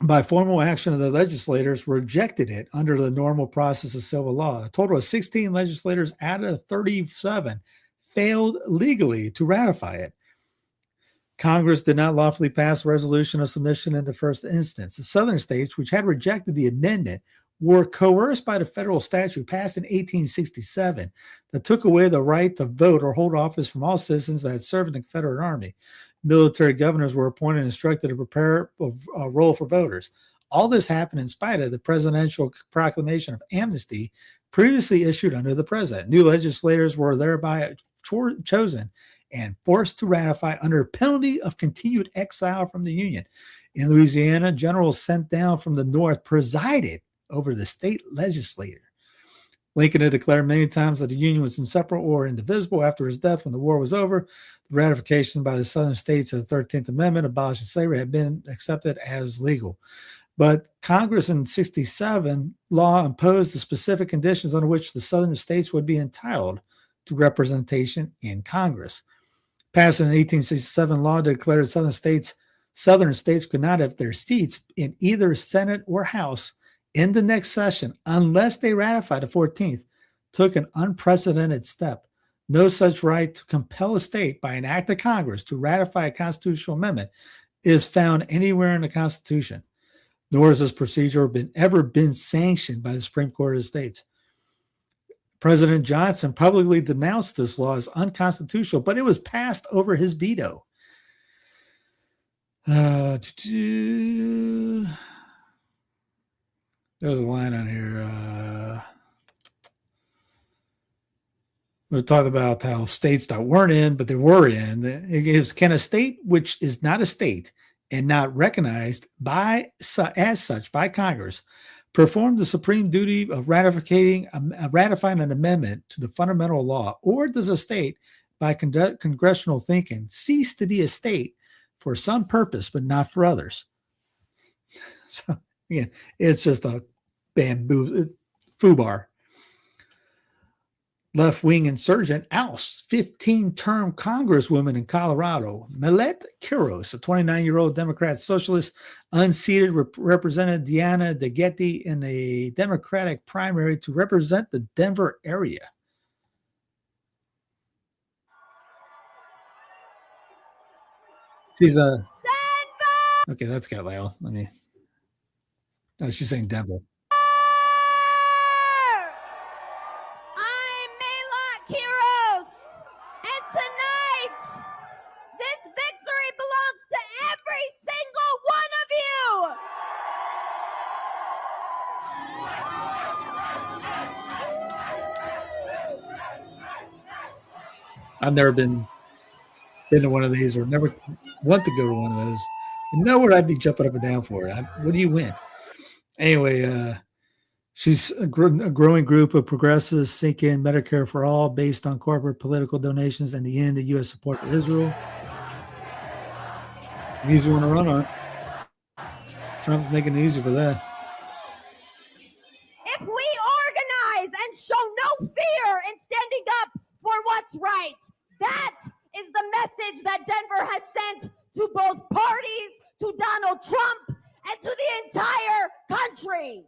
by formal action of the legislators, rejected it under the normal process of civil law. A total of 16 legislators out of 37 failed legally to ratify it. Congress did not lawfully pass a resolution of submission in the first instance. The southern states, which had rejected the amendment, were coerced by the federal statute passed in 1867 that took away the right to vote or hold office from all citizens that had served in the Confederate Army. Military governors were appointed and instructed to prepare a roll for voters. All this happened in spite of the presidential proclamation of amnesty previously issued under the president. New legislators were thereby chosen and forced to ratify under penalty of continued exile from the Union. In Louisiana, generals sent down from the North presided over the state legislature. Lincoln had declared many times that the Union was inseparable or indivisible. After his death, when the war was over, the ratification by the southern states of the 13th Amendment abolishing slavery had been accepted as legal. But Congress in 1967 law imposed the specific conditions under which the southern states would be entitled to representation in Congress. Passed in 1867 law declared southern states could not have their seats in either Senate or House in the next session unless they ratified the 14th, took an unprecedented step. No such right to compel a state by an act of Congress to ratify a constitutional amendment is found anywhere in the Constitution, nor has this procedure ever been sanctioned by the Supreme Court of the states. President Johnson publicly denounced this law as unconstitutional, but it was passed over his veto. There's a line on here. We talked about how states that weren't in, but they were in. It gives, can a state which is not a state and not recognized as such by Congress perform the supreme duty of ratifying an amendment to the fundamental law, or does a state, by congressional thinking, cease to be a state for some purpose but not for others? So again, it's just a bamboo foobar. Left-wing insurgent ousts 15-term congresswoman in Colorado. Millet Quiros, a 29-year-old Democrat socialist, unseated represented Diana DeGette in a Democratic primary to represent the Denver area. She's a okay. That's got loud. Let me. Oh, she's saying Denver. I'm Maylot Quiros, and tonight, this victory belongs to every single one of you. I've never been to one of these, or never want to go to one of those. And nowhere I'd be jumping up and down for it. What do you win? Anyway, she's a growing group of progressives seeking Medicare for all based on corporate political donations and the end of U.S. support for Israel. An easy one to run on. Trump's making it easy for that. If we organize and show no fear in standing up for what's right, that is the message that Denver has sent to both parties, to Donald Trump, and to the entire country.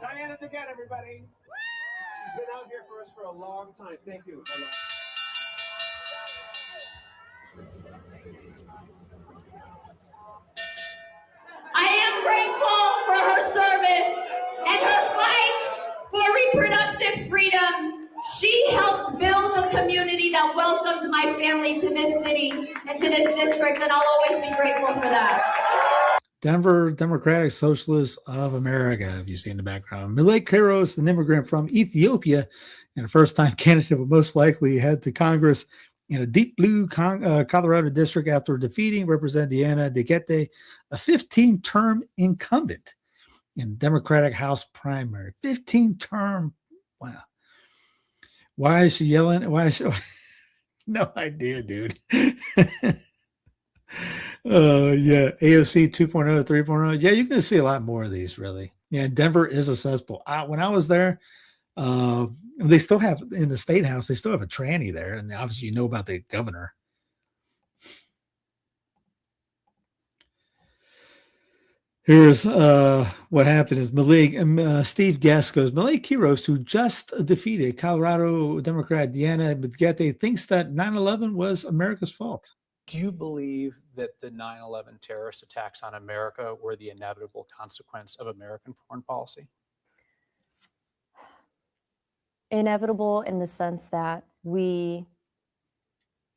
Diana DeGette, everybody. She's been out here for us for a long time. Thank you. I am grateful for her service and her fight for reproductive freedom. She helped build a community that welcomed my family to this city and to this district, and I'll always be grateful for that. Denver Democratic Socialists of America, if you see in the background. Millet Quiros, an immigrant from Ethiopia and a first-time candidate, will most likely head to Congress in a deep blue Colorado district after defeating Representative Diana DeGette, a 15-term incumbent in Democratic House primary. 15-term. Wow. Why is she yelling? Why is she? No idea, dude. Yeah, AOC 2.0, 3.0. Yeah, you're going to see a lot more of these, really. Yeah, Denver is a cesspool. When I was there, they still have, in the state house, they still have a tranny there. And obviously, you know about the governor. Here's what happened is Steve Guest goes, Millet Quiros, who just defeated Colorado Democrat Diana DeGette, thinks that 9/11 was America's fault. Do you believe that the 9/11 terrorist attacks on America were the inevitable consequence of American foreign policy? Inevitable in the sense that we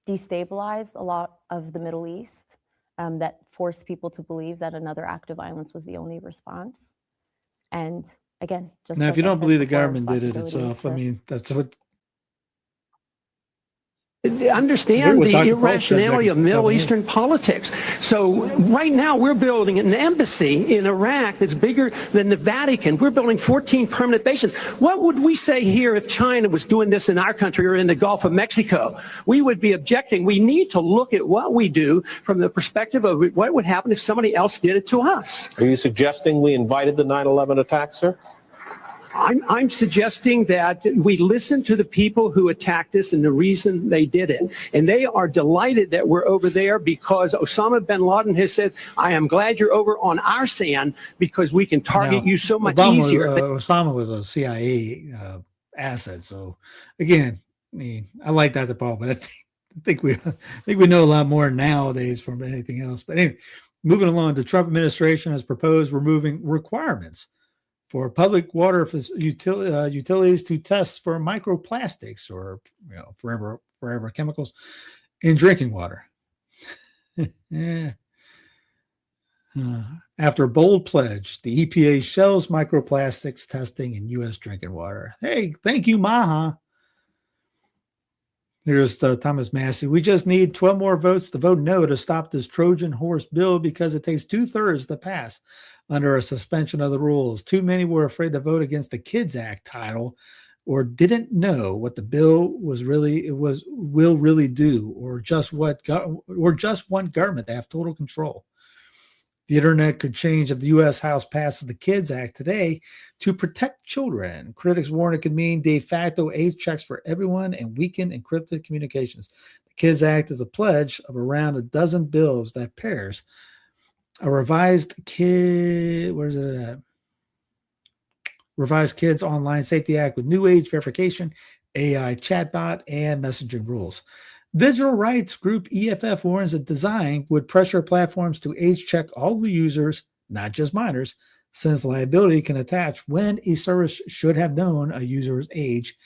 destabilized a lot of the Middle East, that forced people to believe that another act of violence was the only response. And again, just now, like if you I don't said believe the before, government did it responsibilities itself, I to- mean, that's what. Understand What the Dr. Paul said irrationality back of in Middle 2008. Eastern politics. So right now we're building an embassy in Iraq that's bigger than the Vatican. We're building 14 permanent bases. What would we say here if China was doing this in our country or in the Gulf of Mexico? We would be objecting. We need to look at what we do from the perspective of what would happen if somebody else did it to us. Are you suggesting we invited the 9/11 attack, sir? I'm suggesting that we listen to the people who attacked us and the reason they did it. And they are delighted that we're over there because Osama bin Laden has said, I am glad you're over on our sand because we can target Now, you so much Obama, easier. Osama was a CIA asset. So again, I mean, I like Dr. Paul, but I think we know a lot more nowadays from anything else. But anyway, moving along, the Trump administration has proposed removing requirements for public water utilities to test for microplastics or forever chemicals in drinking water. Yeah. After a bold pledge, the EPA shelves microplastics testing in U.S. drinking water. Hey, thank you, Maha. Here's Thomas Massey. We just need 12 more votes to vote no to stop this Trojan horse bill because it takes 2/3 to pass under a suspension of the rules. Too many were afraid to vote against the Kids Act title or didn't know what the bill will really do, or just want government to have total control. The internet could change if the U.S. House passes the Kids Act today to protect children. Critics warn it could mean de facto age checks for everyone and weaken encrypted communications. The Kids Act is a pledge of around a dozen bills that pairs a revised Kids Online Safety Act with new age verification, AI chatbot, and messaging rules. Digital rights group EFF warns that design would pressure platforms to age check all the users, not just minors, since liability can attach when a service should have known a user's age,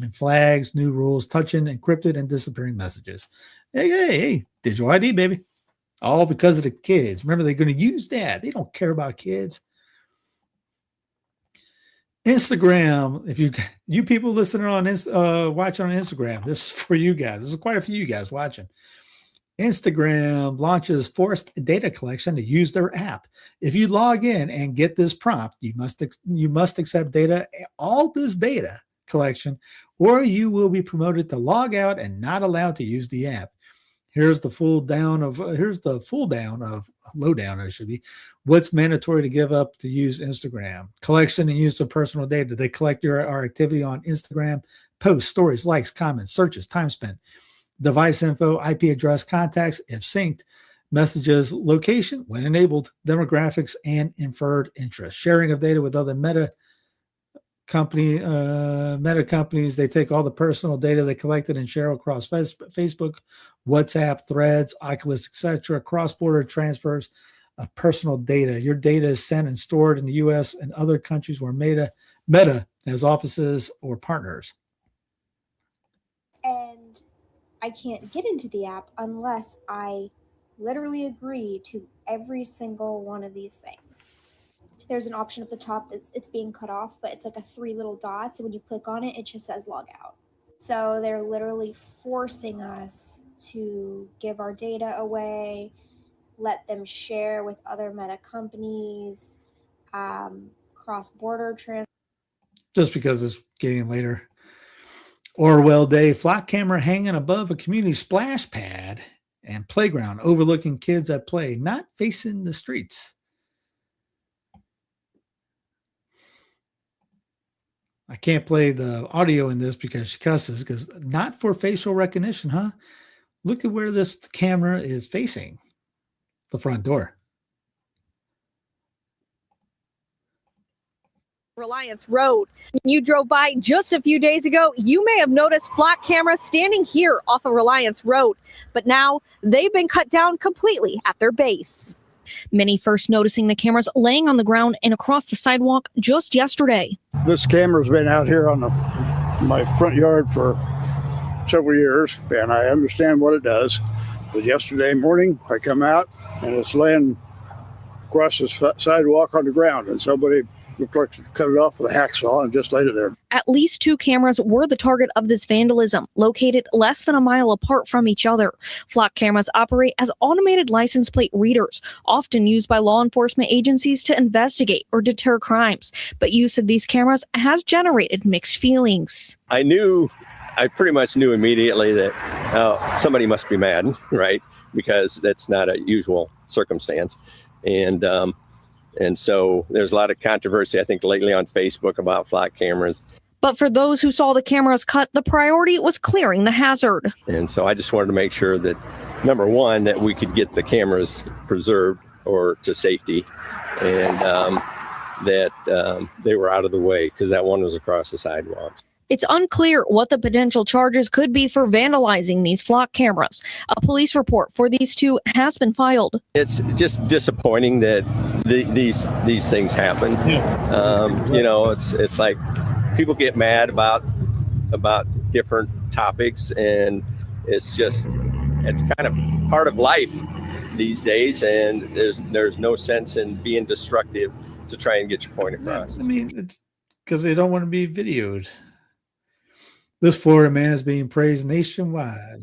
and flags new rules touching encrypted and disappearing messages. Hey, digital ID, baby. All because of the kids. Remember, they're going to use that. They don't care about kids. Instagram, if you people listening on watching on Instagram, this is for you guys. There's quite a few of you guys watching. Instagram launches forced data collection to use their app. If you log in and get this prompt, you must accept all this data collection, or you will be promoted to log out and not allowed to use the app. Here's the lowdown, it should be. What's mandatory to give up to use Instagram? Collection and use of personal data. They collect our activity on Instagram, posts, stories, likes, comments, searches, time spent, device info, IP address, contacts, if synced, messages, location, when enabled, demographics, and inferred interest. Sharing of data with other meta companies. They take all the personal data they collected and share across Facebook, WhatsApp, Threads, Oculus, etc. Cross-border transfers of personal data. Your data is sent and stored in the U.S. and other countries where Meta has offices or partners. And I can't get into the app unless I literally agree to every single one of these things. There's an option at the top that's it's being cut off, but it's like a 3 little dots, and when you click on it, it just says log out. So they're literally forcing us to give our data away, let them share with other Meta companies, cross-border transfer. Just because it's getting later. Orwell Day, flock camera hanging above a community splash pad and playground overlooking kids at play, not facing the streets. I can't play the audio in this because she cusses, because not for facial recognition, huh? Look at where this camera is facing. The front door. Reliance Road. When you drove by just a few days ago, you may have noticed flock cameras standing here off of Reliance Road, but now they've been cut down completely at their base. Many first noticing the cameras laying on the ground and across the sidewalk just yesterday. This camera's been out here on my front yard for several years, and I understand what it does. But yesterday morning, I come out, and it's laying across the sidewalk on the ground, and somebody looked like cut it off with a hacksaw and just laid it there. At least 2 cameras were the target of this vandalism, located less than a mile apart from each other. Flock cameras operate as automated license plate readers, often used by law enforcement agencies to investigate or deter crimes. But use of these cameras has generated mixed feelings. I pretty much knew immediately that somebody must be mad, right? Because that's not a usual circumstance. And so there's a lot of controversy, I think, lately on Facebook about flock cameras. But for those who saw the cameras cut, the priority was clearing the hazard. And so I just wanted to make sure that, number one, that we could get the cameras preserved or to safety, and that they were out of the way, because that one was across the sidewalk. It's unclear what the potential charges could be for vandalizing these flock cameras. A police report for these 2 has been filed. It's just disappointing that these things happen. It's like people get mad about different topics, and it's kind of part of life these days, and there's no sense in being destructive to try and get your point across. I mean, it's because they don't want to be videoed. This Florida man is being praised nationwide.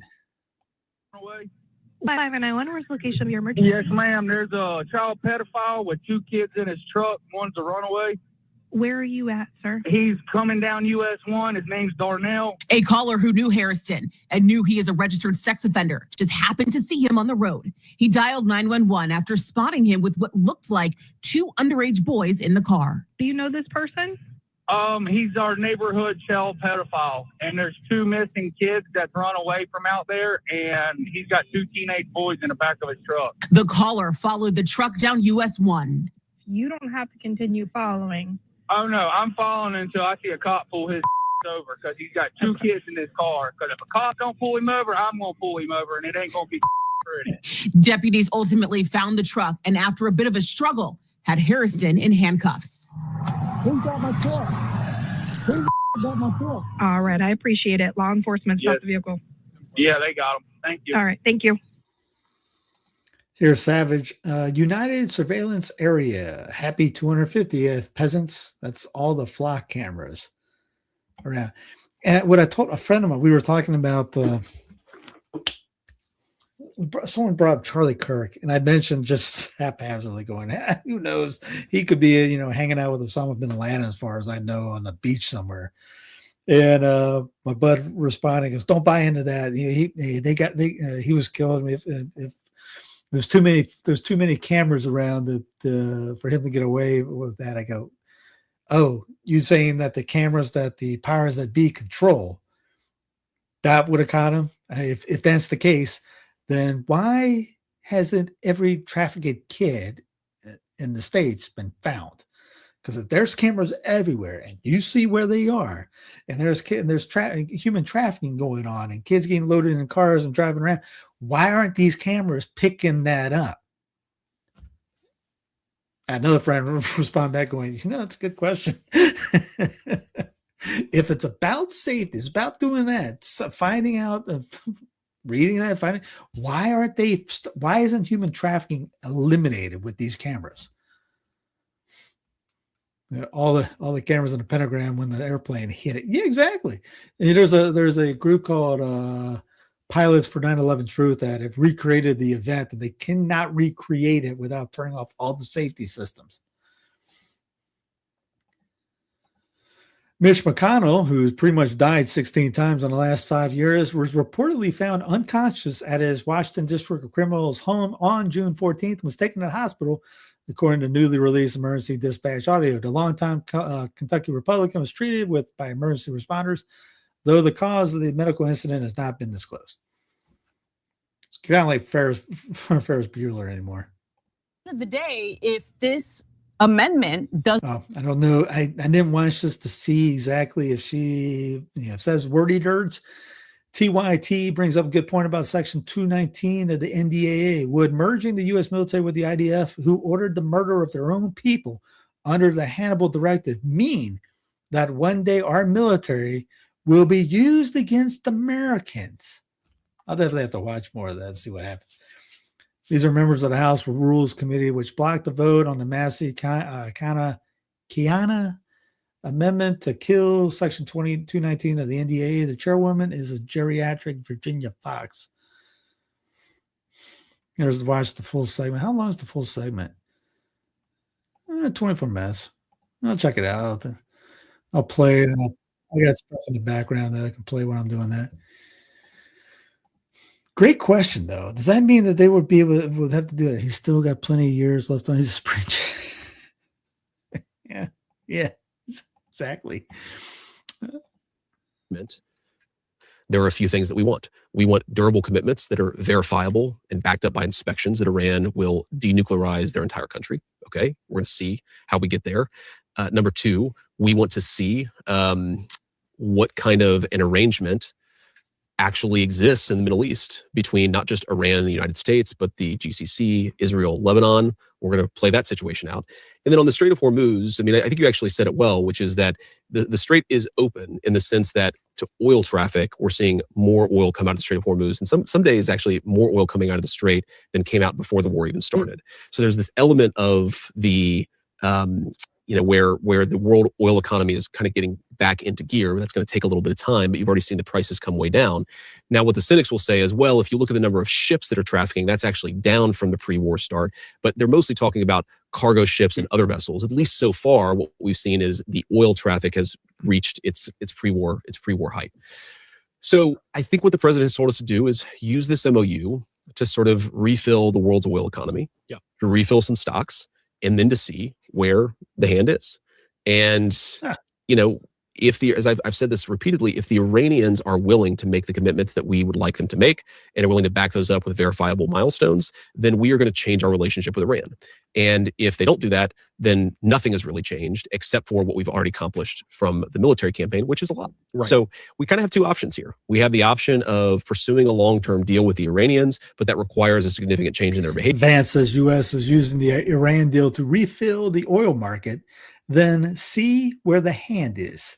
591, where's the location of your emergency? Yes, ma'am. There's a child pedophile with 2 kids in his truck. One's a runaway. Where are you at, sir? He's coming down US 1. His name's Darnell. A caller who knew Harrison and knew he is a registered sex offender just happened to see him on the road. He dialed 911 after spotting him with what looked like two underage boys in the car. Do you know this person? He's our neighborhood child pedophile, and there's two missing kids that run away from out there, and he's got two teenage boys in the back of his truck. The caller followed the truck down US 1. You don't have to continue following. Oh, no, I'm following until I see a cop pull his over, because he's got two kids in this car. Because if a cop don't pull him over, I'm going to pull him over, and it ain't going to be pretty. Deputies ultimately found the truck, and after a bit of a struggle, had Harrison in handcuffs. Who got my truck? Who got my truck? All right, I appreciate it. Law enforcement stopped the vehicle. Yeah, they got him. Thank you. All right, thank you. Here's Savage. United Surveillance Area. Happy 250th. Peasants. That's all the flock cameras around. And what I told a friend of mine, we were talking about someone brought up Charlie Kirk, and I mentioned just haphazardly going, who knows? He could be, hanging out with Osama bin Laden, as far as I know, on the beach somewhere. And my bud responding goes, "Don't buy into that. He was killed. If there's too many cameras around for him to get away with that." I go, "Oh, you saying that the cameras that the powers that be control, that would have caught him? If that's the case, then why hasn't every trafficked kid in the States been found? Because if there's cameras everywhere and you see where they are, and there's human trafficking going on and kids getting loaded in cars and driving around, why aren't these cameras picking that up?" Another friend responded back going, "That's a good question." If it's about safety, it's about doing that, finding out, reading that, why isn't human trafficking eliminated with these cameras? All the cameras in the pentagram when the airplane hit it. Yeah, exactly. And there's a group called Pilots for 9/11 Truth that have recreated the event, and they cannot recreate it without turning off all the safety systems. Mitch McConnell, who's pretty much died 16 times in the last 5 years, was reportedly found unconscious at his Washington District of Criminals home on June 14th and was taken to the hospital, according to newly released emergency dispatch audio. The longtime Kentucky Republican was treated by emergency responders, though the cause of the medical incident has not been disclosed. It's kind of like Ferris Bueller anymore. End of the day, if this amendment does, I don't know. I didn't watch this to see exactly if she says wordy dirds. TYT brings up a good point about Section 219 of the NDAA. Would merging the U.S. military with the IDF, who ordered the murder of their own people under the Hannibal Directive, mean that one day our military will be used against Americans? I'll definitely have to watch more of that and see what happens. These are members of the House Rules Committee, which blocked the vote on the Massey Kiana Amendment to kill Section 219 of the NDAA. The chairwoman is a geriatric Virginia Fox. Here's to watch the full segment. How long is the full segment? 24 minutes. I'll check it out. I'll play it. I got stuff in the background that I can play when I'm doing that. Great question, though. Does that mean that they would have to do it? He's still got plenty of years left on his sprint. Yeah, exactly. There are a few things that we want. We want durable commitments that are verifiable and backed up by inspections that Iran will denuclearize their entire country. Okay, we're going to see how we get there. Number two, we want to see what kind of an arrangement actually exists in the Middle East between not just Iran and the United States, but the GCC, Israel, Lebanon. We're going to play that situation out. And then on the Strait of Hormuz, I mean, I think you actually said it well, which is that the strait is open in the sense that to oil traffic, we're seeing more oil come out of the Strait of Hormuz. And some days actually more oil coming out of the strait than came out before the war even started. So there's this element of the, where the world oil economy is kind of getting back into gear. That's going to take a little bit of time, but you've already seen the prices come way down. Now, what the cynics will say is, well, if you look at the number of ships that are trafficking, that's actually down from the pre-war start, but they're mostly talking about cargo ships and other vessels. At least so far, what we've seen is the oil traffic has reached its pre-war height. So I think what the president has told us to do is use this MOU to sort of refill the world's oil economy, to refill some stocks, and then to see where the hand is. And, you know, as I've said this repeatedly, if the Iranians are willing to make the commitments that we would like them to make and are willing to back those up with verifiable milestones, then we are going to change our relationship with Iran. And if they don't do that, then nothing has really changed except for what we've already accomplished from the military campaign, which is a lot. Right. So we kind of have two options here. We have the option of pursuing a long-term deal with the Iranians, but that requires a significant change in their behavior. Vance says U.S. is using the Iran deal to refill the oil market, then see where the hand is.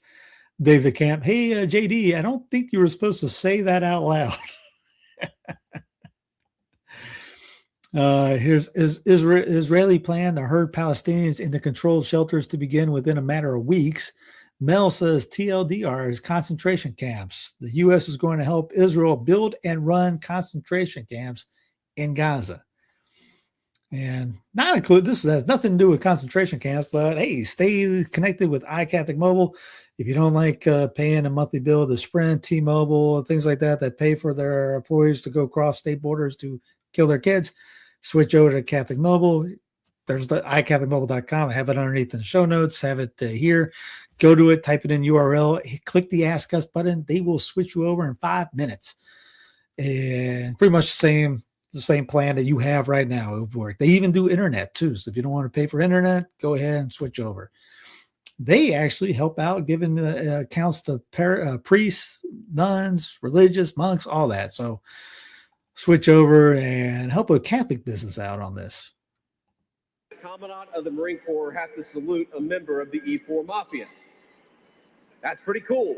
David Camp, hey, JD, I don't think you were supposed to say that out loud. Here's Israeli plan to herd Palestinians into controlled shelters to begin within a matter of weeks. Mel says TLDR is concentration camps. The U.S. is going to help Israel build and run concentration camps in Gaza. And not include, this has nothing to do with concentration camps, but hey, stay connected with iCatholic Mobile. If you don't like paying a monthly bill to Sprint, T-Mobile, things like that pay for their employees to go cross state borders to kill their kids, switch over to Catholic Mobile. There's the iCatholicMobile.com. I have it underneath in the show notes. Have it here. Go to it, type it in URL, click the Ask Us button. They will switch you over in 5 minutes. And pretty much the same plan that you have right now. It would work. They even do internet too. So if you don't want to pay for internet, go ahead and switch over. They actually help out giving accounts to priests, nuns, religious, monks, all that. So switch over and help a Catholic business out on this. The Commandant of the Marine Corps have to salute a member of the E4 Mafia. That's pretty cool.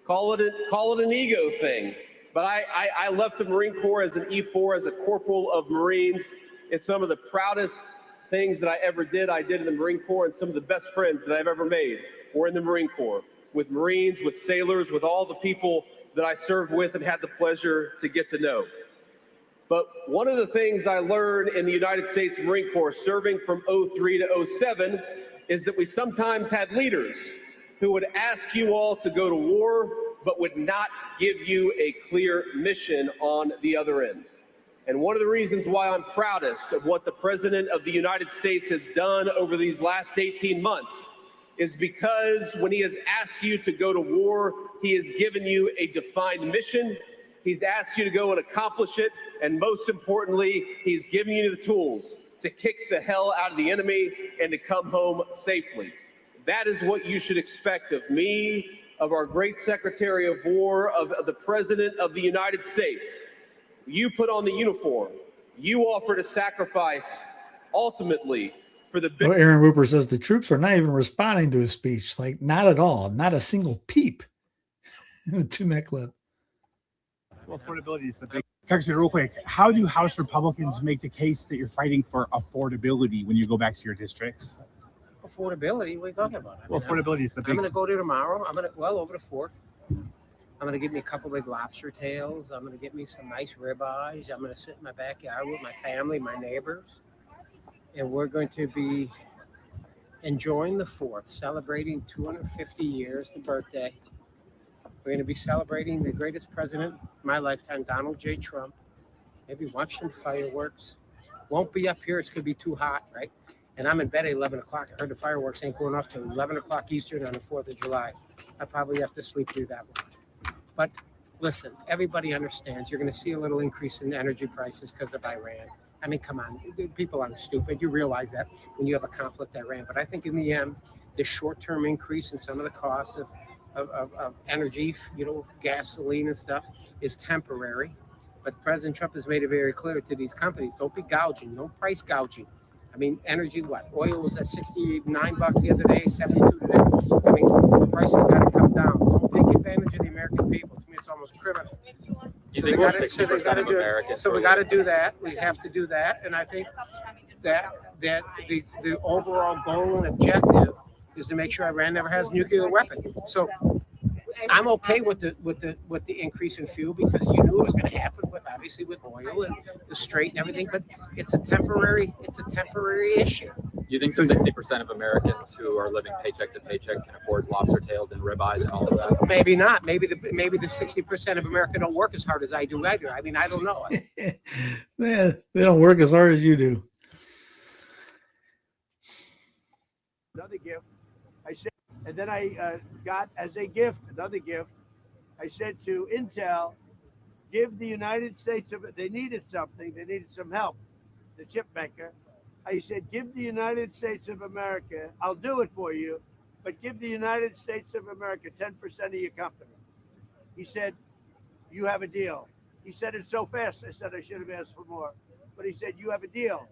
Call it an ego thing. But I left the Marine Corps as an E4, as a corporal of Marines. It's some of the proudest things that I ever did. I did in the Marine Corps, and some of the best friends that I've ever made were in the Marine Corps, with Marines, with sailors, with all the people that I served with and had the pleasure to get to know. But one of the things I learned in the United States Marine Corps, serving from 03 to 07, is that we sometimes had leaders who would ask you all to go to war, but would not give you a clear mission on the other end. And one of the reasons why I'm proudest of what the President of the United States has done over these last 18 months is because when he has asked you to go to war, he has given you a defined mission. He's asked you to go and accomplish it. And most importantly, he's given you the tools to kick the hell out of the enemy and to come home safely. That is what you should expect of me, of our great Secretary of War, of the President of the United States. You put on the uniform. You offer to sacrifice ultimately for the big. Well, Aaron Rupert says the troops are not even responding to his speech. Like, not at all. Not a single peep. A 2-minute clip. Well, affordability is the big. Text me real quick. How do House Republicans make the case that you're fighting for affordability when you go back to your districts? Affordability? What are you talking about? Well, affordability is the big. I'm going to go there tomorrow. Over the 4th. I'm going to get me a couple big lobster tails. I'm going to get me some nice ribeyes. I'm going to sit in my backyard with my family, my neighbors. And we're going to be enjoying the 4th, celebrating 250 years, the birthday. We're going to be celebrating the greatest president of my lifetime, Donald J. Trump. Maybe watch some fireworks. Won't be up here. It's going to be too hot, right? And I'm in bed at 11 o'clock. I heard the fireworks ain't going off till 11 o'clock Eastern on the 4th of July. I probably have to sleep through that one. But listen, everybody understands you're going to see a little increase in energy prices because of Iran. I mean, come on, people aren't stupid. You realize that when you have a conflict Iran. But I think in the end, the short-term increase in some of the costs of energy, gasoline and stuff is temporary. But President Trump has made it very clear to these companies, don't be gouging, no price gouging. I mean, energy, what? Oil was at $69 the other day, 72 today. I mean, the prices got to come down. Don't take advantage of the American people. To me, it's almost criminal. So we got to do that. We have to do that. And I think that the overall goal and objective is to make sure Iran never has a nuclear weapon. So I'm okay with the increase in fuel because you knew it was going to happen with obviously with oil and the Strait and everything, but it's a temporary issue. You think the 60% of Americans who are living paycheck to paycheck can afford lobster tails and ribeyes and all of that? Maybe not. Maybe the 60% of America don't work as hard as I do either. I mean, I don't know. Yeah, they don't work as hard as you do. Another gift. I said, and then I got as a gift, another gift. I said to Intel, give the United States of, they needed something, they needed some help, the chip maker. I said, give the United States of America, I'll do it for you, but give the United States of America 10% of your company. He said, you have a deal. He said it so fast, I said I should have asked for more. But he said, you have a deal.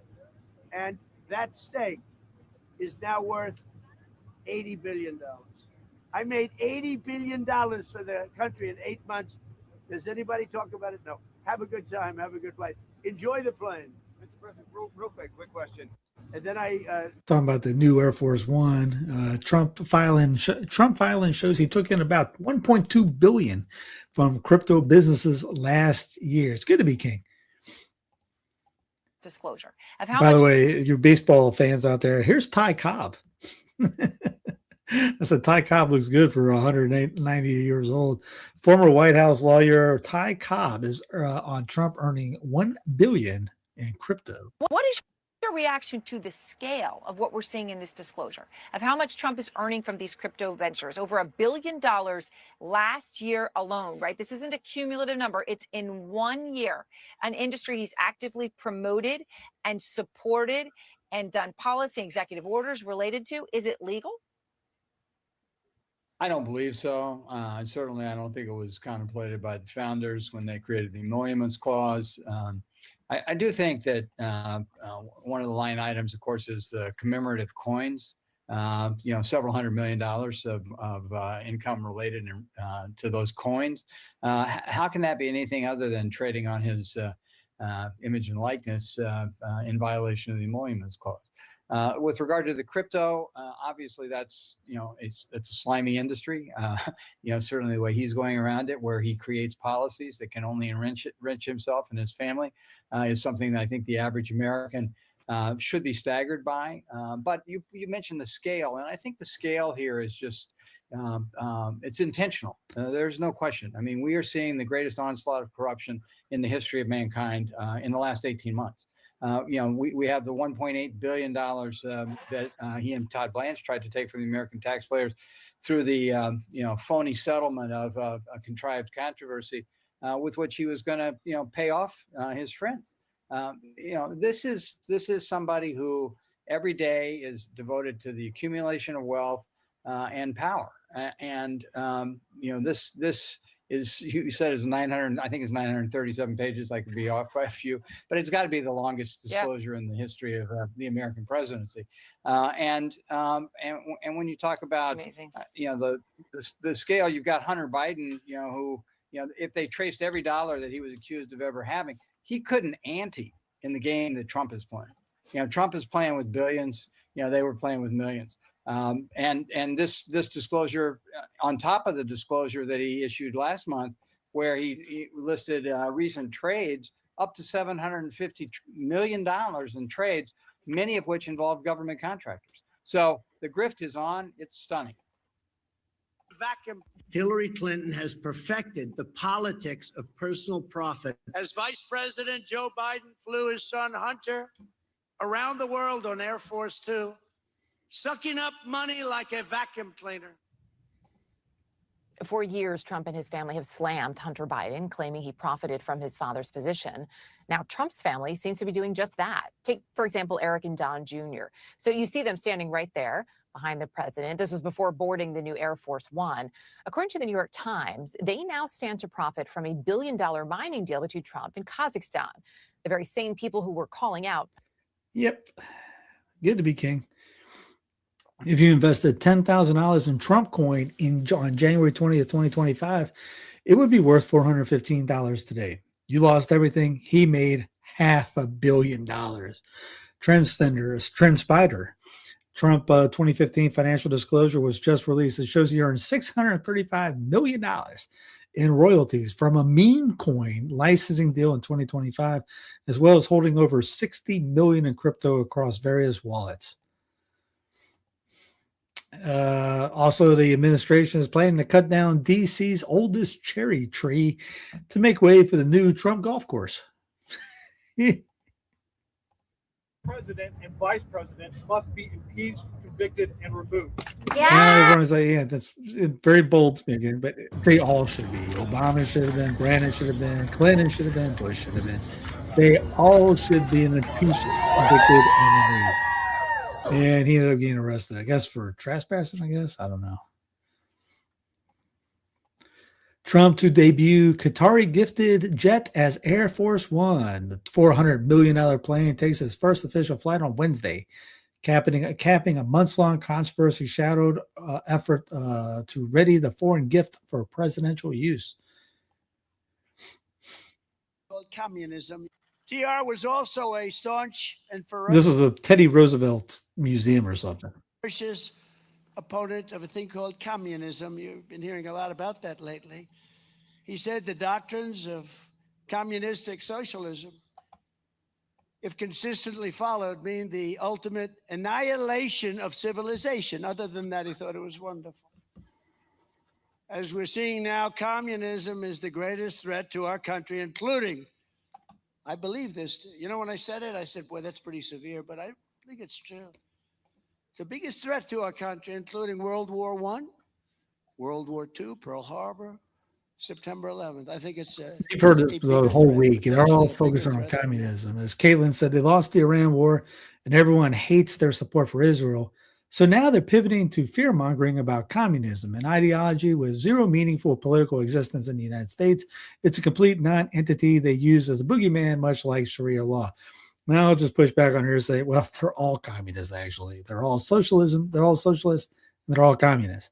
And that stake is now worth $80 billion. I made $80 billion for the country in 8 months. Does anybody talk about it? No. Have a good time. Have a good flight. Enjoy the plane. Mr. President, real quick question. And then talking about the new Air Force One. Trump filing shows he took in about $1.2 billion from crypto businesses last year. It's good to be king. Disclosure of how By much. the way, your baseball fans out there, here's Ty Cobb. I said Ty Cobb looks good for 190 years old. Former White House lawyer Ty Cobb is on Trump earning $1 billion in crypto. What is your reaction to the scale of what we're seeing in this disclosure of how much Trump is earning from these crypto ventures? Over $1 billion last year alone, right? This isn't a cumulative number. It's in 1 year, an industry he's actively promoted and supported and done policy and executive orders related to. Is it legal? I don't believe so. Certainly, I don't think it was contemplated by the founders when they created the emoluments clause. I do think that one of the line items, of course, is the commemorative coins. Several $100 million of income related to those coins. How can that be anything other than trading on his image and likeness in violation of the emoluments clause? With regard to the crypto, obviously that's, it's a slimy industry. Certainly the way he's going around it, where he creates policies that can only enrich himself and his family, is something that I think the average American should be staggered by. But you mentioned the scale, and I think the scale here is just, it's intentional. There's no question. I mean, we are seeing the greatest onslaught of corruption in the history of mankind in the last 18 months. We have the $1.8 billion that he and Todd Blanche tried to take from the American taxpayers through the phony settlement of a contrived controversy with which he was going to pay off his friends. This is somebody who every day is devoted to the accumulation of wealth and power, and this is, you said, is 900. I think it's 937 pages. I could be off by a few, but it's got to be the longest disclosure in the history of the American presidency. And when you talk about the scale, you've got Hunter Biden, who if they traced every dollar that he was accused of ever having, he couldn't ante in the game that Trump is playing. Trump is playing with billions. They were playing with millions. And this disclosure, on top of the disclosure that he issued last month, where he listed recent trades up to $750 million in trades, many of which involve government contractors. So the grift is on. It's stunning. Vacuum. Hillary Clinton has perfected the politics of personal profit. As Vice President, Joe Biden flew his son Hunter around the world on Air Force Two, sucking up money like a vacuum cleaner. For years, Trump and his family have slammed Hunter Biden, claiming he profited from his father's position. Now, Trump's family seems to be doing just that. Take, for example, Eric and Don Jr. So you see them standing right there behind the president. This was before boarding the new Air Force One. According to the New York Times, they now stand to profit from a $1 billion mining deal between Trump and Kazakhstan, the very same people who were calling out. Yep. Good to be king. If you invested $10,000 in Trump coin on January 20th, 2025, it would be worth $415 today. You lost everything. He made $500 million. Trendspider Trump 2015 financial disclosure was just released. It shows he earned $635 million in royalties from a meme coin licensing deal in 2025, as well as holding over 60 million in crypto across various wallets. Also, the administration is planning to cut down DC's oldest cherry tree to make way for the new Trump golf course. President and vice president must be impeached, convicted, and removed. Yeah, everyone's like, yeah, that's very bold speaking, but they all should be. Obama should have been, Brandon should have been, Clinton should have been, Bush should have been. They all should be impeached, convicted, and removed. And he ended up getting arrested, I guess, for trespassing, I guess. I don't know. Trump to debut Qatari gifted jet as Air Force One. The $400 million plane takes its first official flight on Wednesday, capping a months-long controversy-shadowed effort to ready the foreign gift for presidential use. Communism. TR was also a staunch and ferocious. This is a Teddy Roosevelt museum or something. Opponent of a thing called communism. You've been hearing a lot about that lately. He said the doctrines of communistic socialism, if consistently followed, mean the ultimate annihilation of civilization. Other than that, he thought it was wonderful. As we're seeing now, communism is the greatest threat to our country, including, I believe this, you know, when I said it, I said, boy, that's pretty severe, but I think it's true. It's the biggest threat to our country, including World War I, World War II, Pearl Harbor, September 11th. I think it's You've heard this the whole week. They're all focusing on communism. As Caitlin said, they lost the Iran war and everyone hates their support for Israel. So now they're pivoting to fear-mongering about communism, an ideology with zero meaningful political existence in the United States. It's a complete non-entity they use as a boogeyman, much like Sharia law. Now I'll just push back on her and say, well, they're all communists, actually. They're all socialism, they're all socialists, and they're all communists.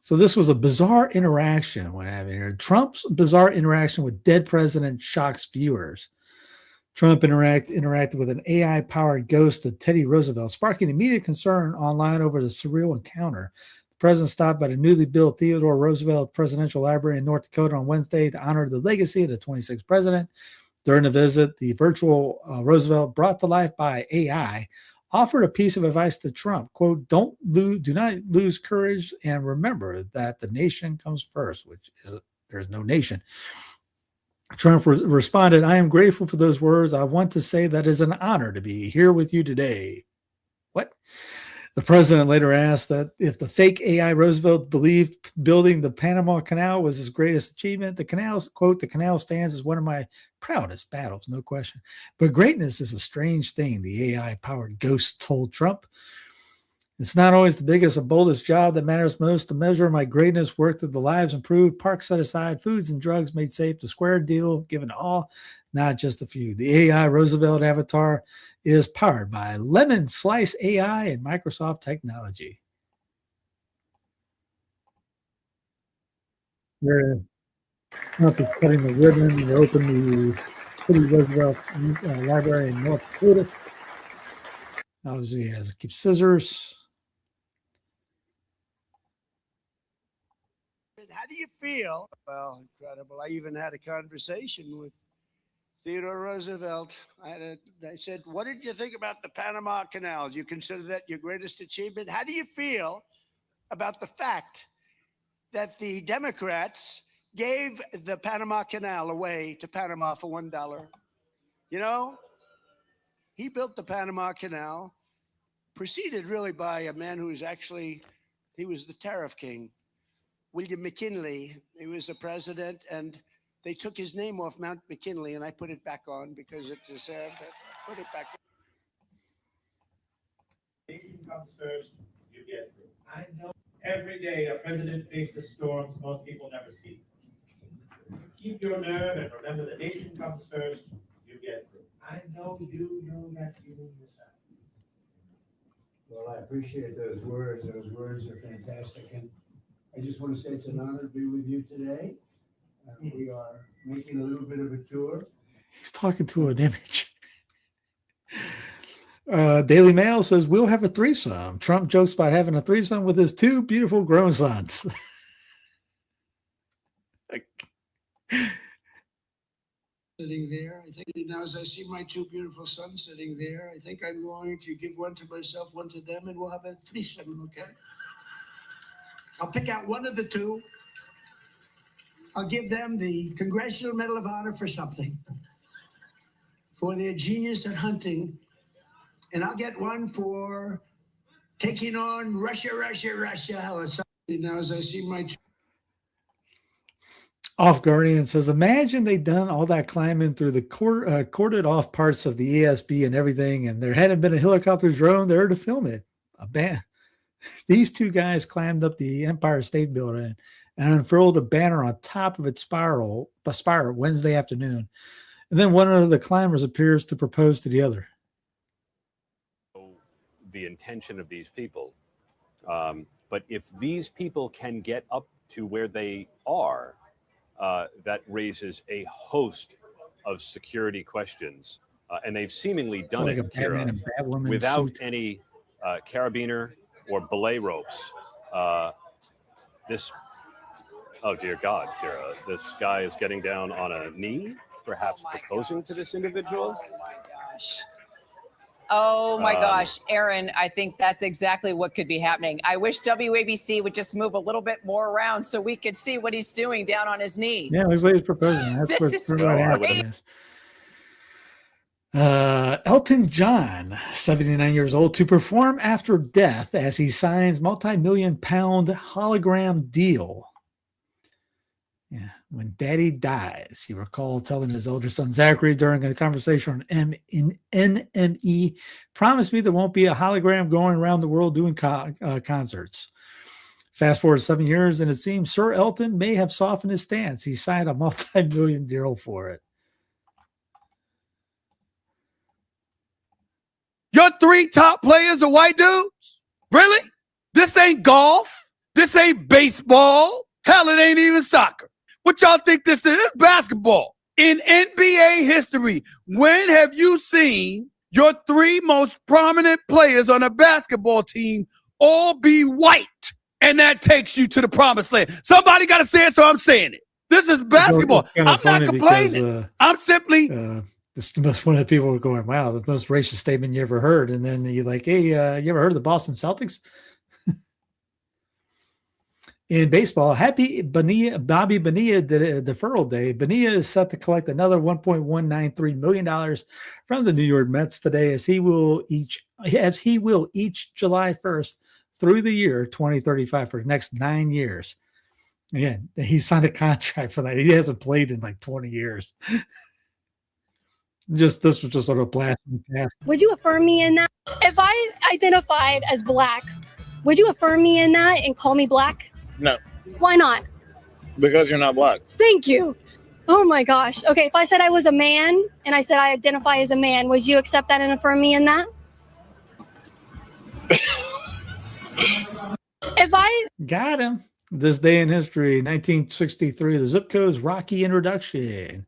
So this was a bizarre interaction when having here. Trump's bizarre interaction with dead president shocks viewers. Trump interacted with an AI-powered ghost of Teddy Roosevelt, sparking immediate concern online over the surreal encounter. The president stopped by the newly built Theodore Roosevelt Presidential Library in North Dakota on Wednesday to honor the legacy of the 26th president. During the visit, the virtual Roosevelt, brought to life by AI, offered a piece of advice to Trump, quote, do not lose courage and remember that the nation comes first, which is there's no nation. Trump responded, I am grateful for those words. I want to say that it is an honor to be here with you today. What? The president later asked that if the fake AI Roosevelt believed building the Panama Canal was his greatest achievement, the canal, quote, the canal stands as one of my proudest battles, no question. But greatness is a strange thing, the AI-powered ghost told Trump. It's not always the biggest or boldest job that matters most. To measure my greatness, work that the lives improved, parks set aside, foods and drugs made safe, the square deal given to all, not just a few. The AI Roosevelt avatar is powered by Lemon Slice AI and Microsoft technology. Trump is cutting the ribbon to open the Teddy Roosevelt Library in North Dakota. Obviously, he has to keep scissors. How do you feel? Well, incredible. I even had a conversation with Theodore Roosevelt. I said, what did you think about the Panama Canal? Do you consider that your greatest achievement? How do you feel about the fact that the Democrats gave the Panama Canal away to Panama for $1? You know, he built the Panama Canal, preceded really by a man who was actually, he was the tariff king, William McKinley. He was the president, and they took his name off Mount McKinley, and I put it back on because it deserved it. Put it back. Nation comes first, you get through. I know every day a president faces storms most people never see. Keep your nerve and remember the nation comes first, you get through. I know you know that feeling yourself. Well, I appreciate those words. Those words are fantastic. And I just want to say it's an honor to be with you today. We are making a little bit of a tour. He's talking to an image. Daily Mail says we'll have a threesome. Trump jokes about having a threesome with his 2 beautiful grown sons. Sitting there, I think now as I see my 2 beautiful sons sitting there, I think I'm going to give one to myself, one to them, and we'll have a threesome, okay? I'll pick out one of the 2. I'll give them the Congressional Medal of Honor for something, for their genius at hunting. And I'll get one for taking on Russia, or something. Now as I see my... Off Guardian says, imagine they'd done all that climbing through the corded off parts of the ESB and everything, and there hadn't been a helicopter drone there to film it. These 2 guys climbed up the Empire State Building and unfurled a banner on top of its spire Wednesday afternoon. And then one of the climbers appears to propose to the other. The intention of these people. But if these people can get up to where they are, that raises a host of security questions. And they've seemingly done Like it, a Batman Kira, and Batwoman without suit. any carabiner or belay ropes. Oh dear God, Kira, this guy is getting down on a knee, perhaps proposing to this individual. Oh my gosh, Aaron, I think that's exactly what could be happening. I wish WABC would just move a little bit more around so we could see what he's doing down on his knee. Yeah, looks like he's proposing. That's This is what happened. Elton John, 79 years old, to perform after death as he signs multi-million-pound hologram deal. Yeah, when Daddy dies, he recalled telling his older son Zachary during a conversation on NME, "Promise me there won't be a hologram going around the world doing concerts." Fast forward 7 years, and it seems Sir Elton may have softened his stance. He signed a multi-million deal for it. Your 3 top players are white dudes? Really? This ain't golf. This ain't baseball. Hell, it ain't even soccer. What y'all think this is? It's basketball. In NBA history, when have you seen your 3 most prominent players on a basketball team all be white? And that takes you to the promised land. Somebody got to say it, so I'm saying it. This is basketball. I'm not complaining. Because, I'm simply... this is the most one of the people were going, wow, the most racist statement you ever heard. And then you're like, hey, you ever heard of the Boston Celtics? In baseball, Bobby Bonilla did a deferral day. Bonilla is set to collect another $1.193 million from the New York Mets today, as he will each July 1st through the year 2035 for the next 9 years. Again, he signed a contract for that. He hasn't played in like 20 years. This was just sort of blast. Would you affirm me in that? If I identified as black, would you affirm me in that and call me black? No. Why not? Because you're not black. Thank you. Oh my gosh. Okay, if I said I was a man and I said I identify as a man, would you accept that and affirm me in that? If I got him. This day in history, 1963, the zip code's rocky introduction.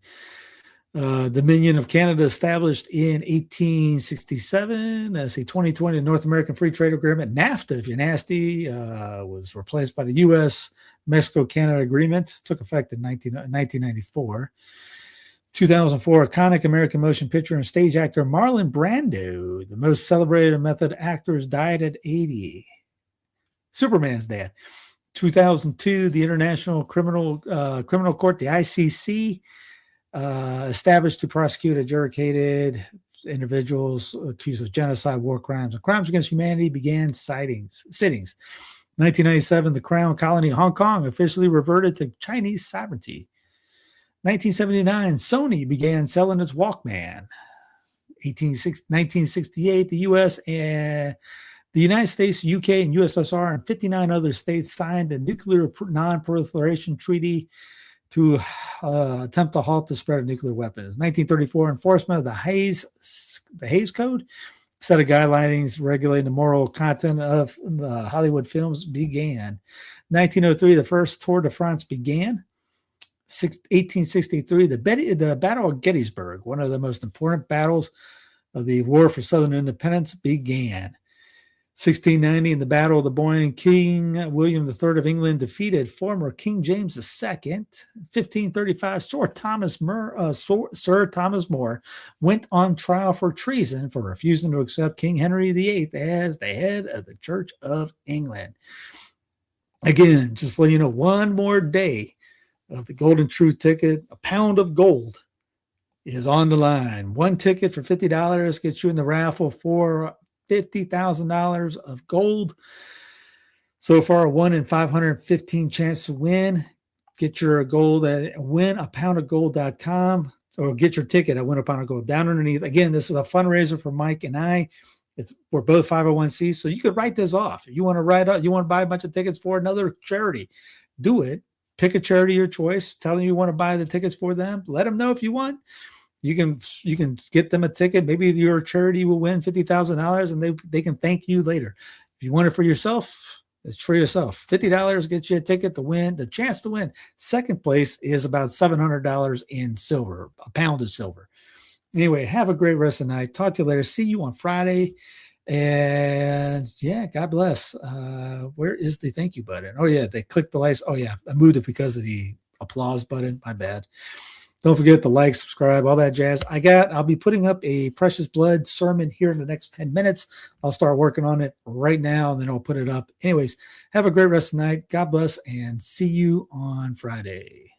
Dominion of Canada established in 1867 as a 2020 North American Free Trade Agreement. NAFTA, if you're nasty, was replaced by the U.S. Mexico-Canada Agreement. Took effect in 1994. 2004, iconic American motion picture and stage actor Marlon Brando, the most celebrated method actors, died at 80. Superman's dad. 2002, the International Criminal Court, the ICC, established to prosecute adjudicated individuals accused of genocide, war crimes, and crimes against humanity began sittings. 1997, the Crown Colony of Hong Kong officially reverted to Chinese sovereignty. 1979, Sony began selling its Walkman. 1968, the U.S. and the United States, UK, and USSR, and 59 other states signed a nuclear non-proliferation treaty to attempt to halt the spread of nuclear weapons. 1934, enforcement of the Hays Code, set of guidelines regulating the moral content of Hollywood films, began. 1903, the first Tour de France began. 1863, the Battle of Gettysburg, one of the most important battles of the War for Southern Independence began. 1690, in the Battle of the Boyne, King William III of England defeated former King James II. 1535, Sir Thomas More went on trial for treason for refusing to accept King Henry VIII as the head of the Church of England. Again, just let you know, one more day of the Golden Truth ticket, a pound of gold is on the line. One ticket for $50 gets you in the raffle for $50,000 of gold. So far, a 1 in 515 chance to win. Get your gold at winapoundofgold.com or get your ticket at winapoundofgold. Down underneath. Again, this is a fundraiser for Mike and I. We're both 501c, so you could write this off. If you want to buy a bunch of tickets for another charity, do it. Pick a charity of your choice. Tell them you want to buy the tickets for them. Let them know if you want. You can get them a ticket. Maybe your charity will win $50,000 and they can thank you later. If you want it for yourself, it's for yourself. $50 gets you a ticket to win, the chance to win. Second place is about $700 in silver, a pound of silver. Anyway, have a great rest of the night. Talk to you later. See you on Friday. And yeah, God bless. Where is the thank you button? Oh yeah, they clicked the likes. Oh yeah, I moved it because of the applause button. My bad. Don't forget to like, subscribe, all that jazz. I'll be putting up a Precious Blood sermon here in the next 10 minutes. I'll start working on it right now, and then I'll put it up. Anyways, have a great rest of the night. God bless, and see you on Friday.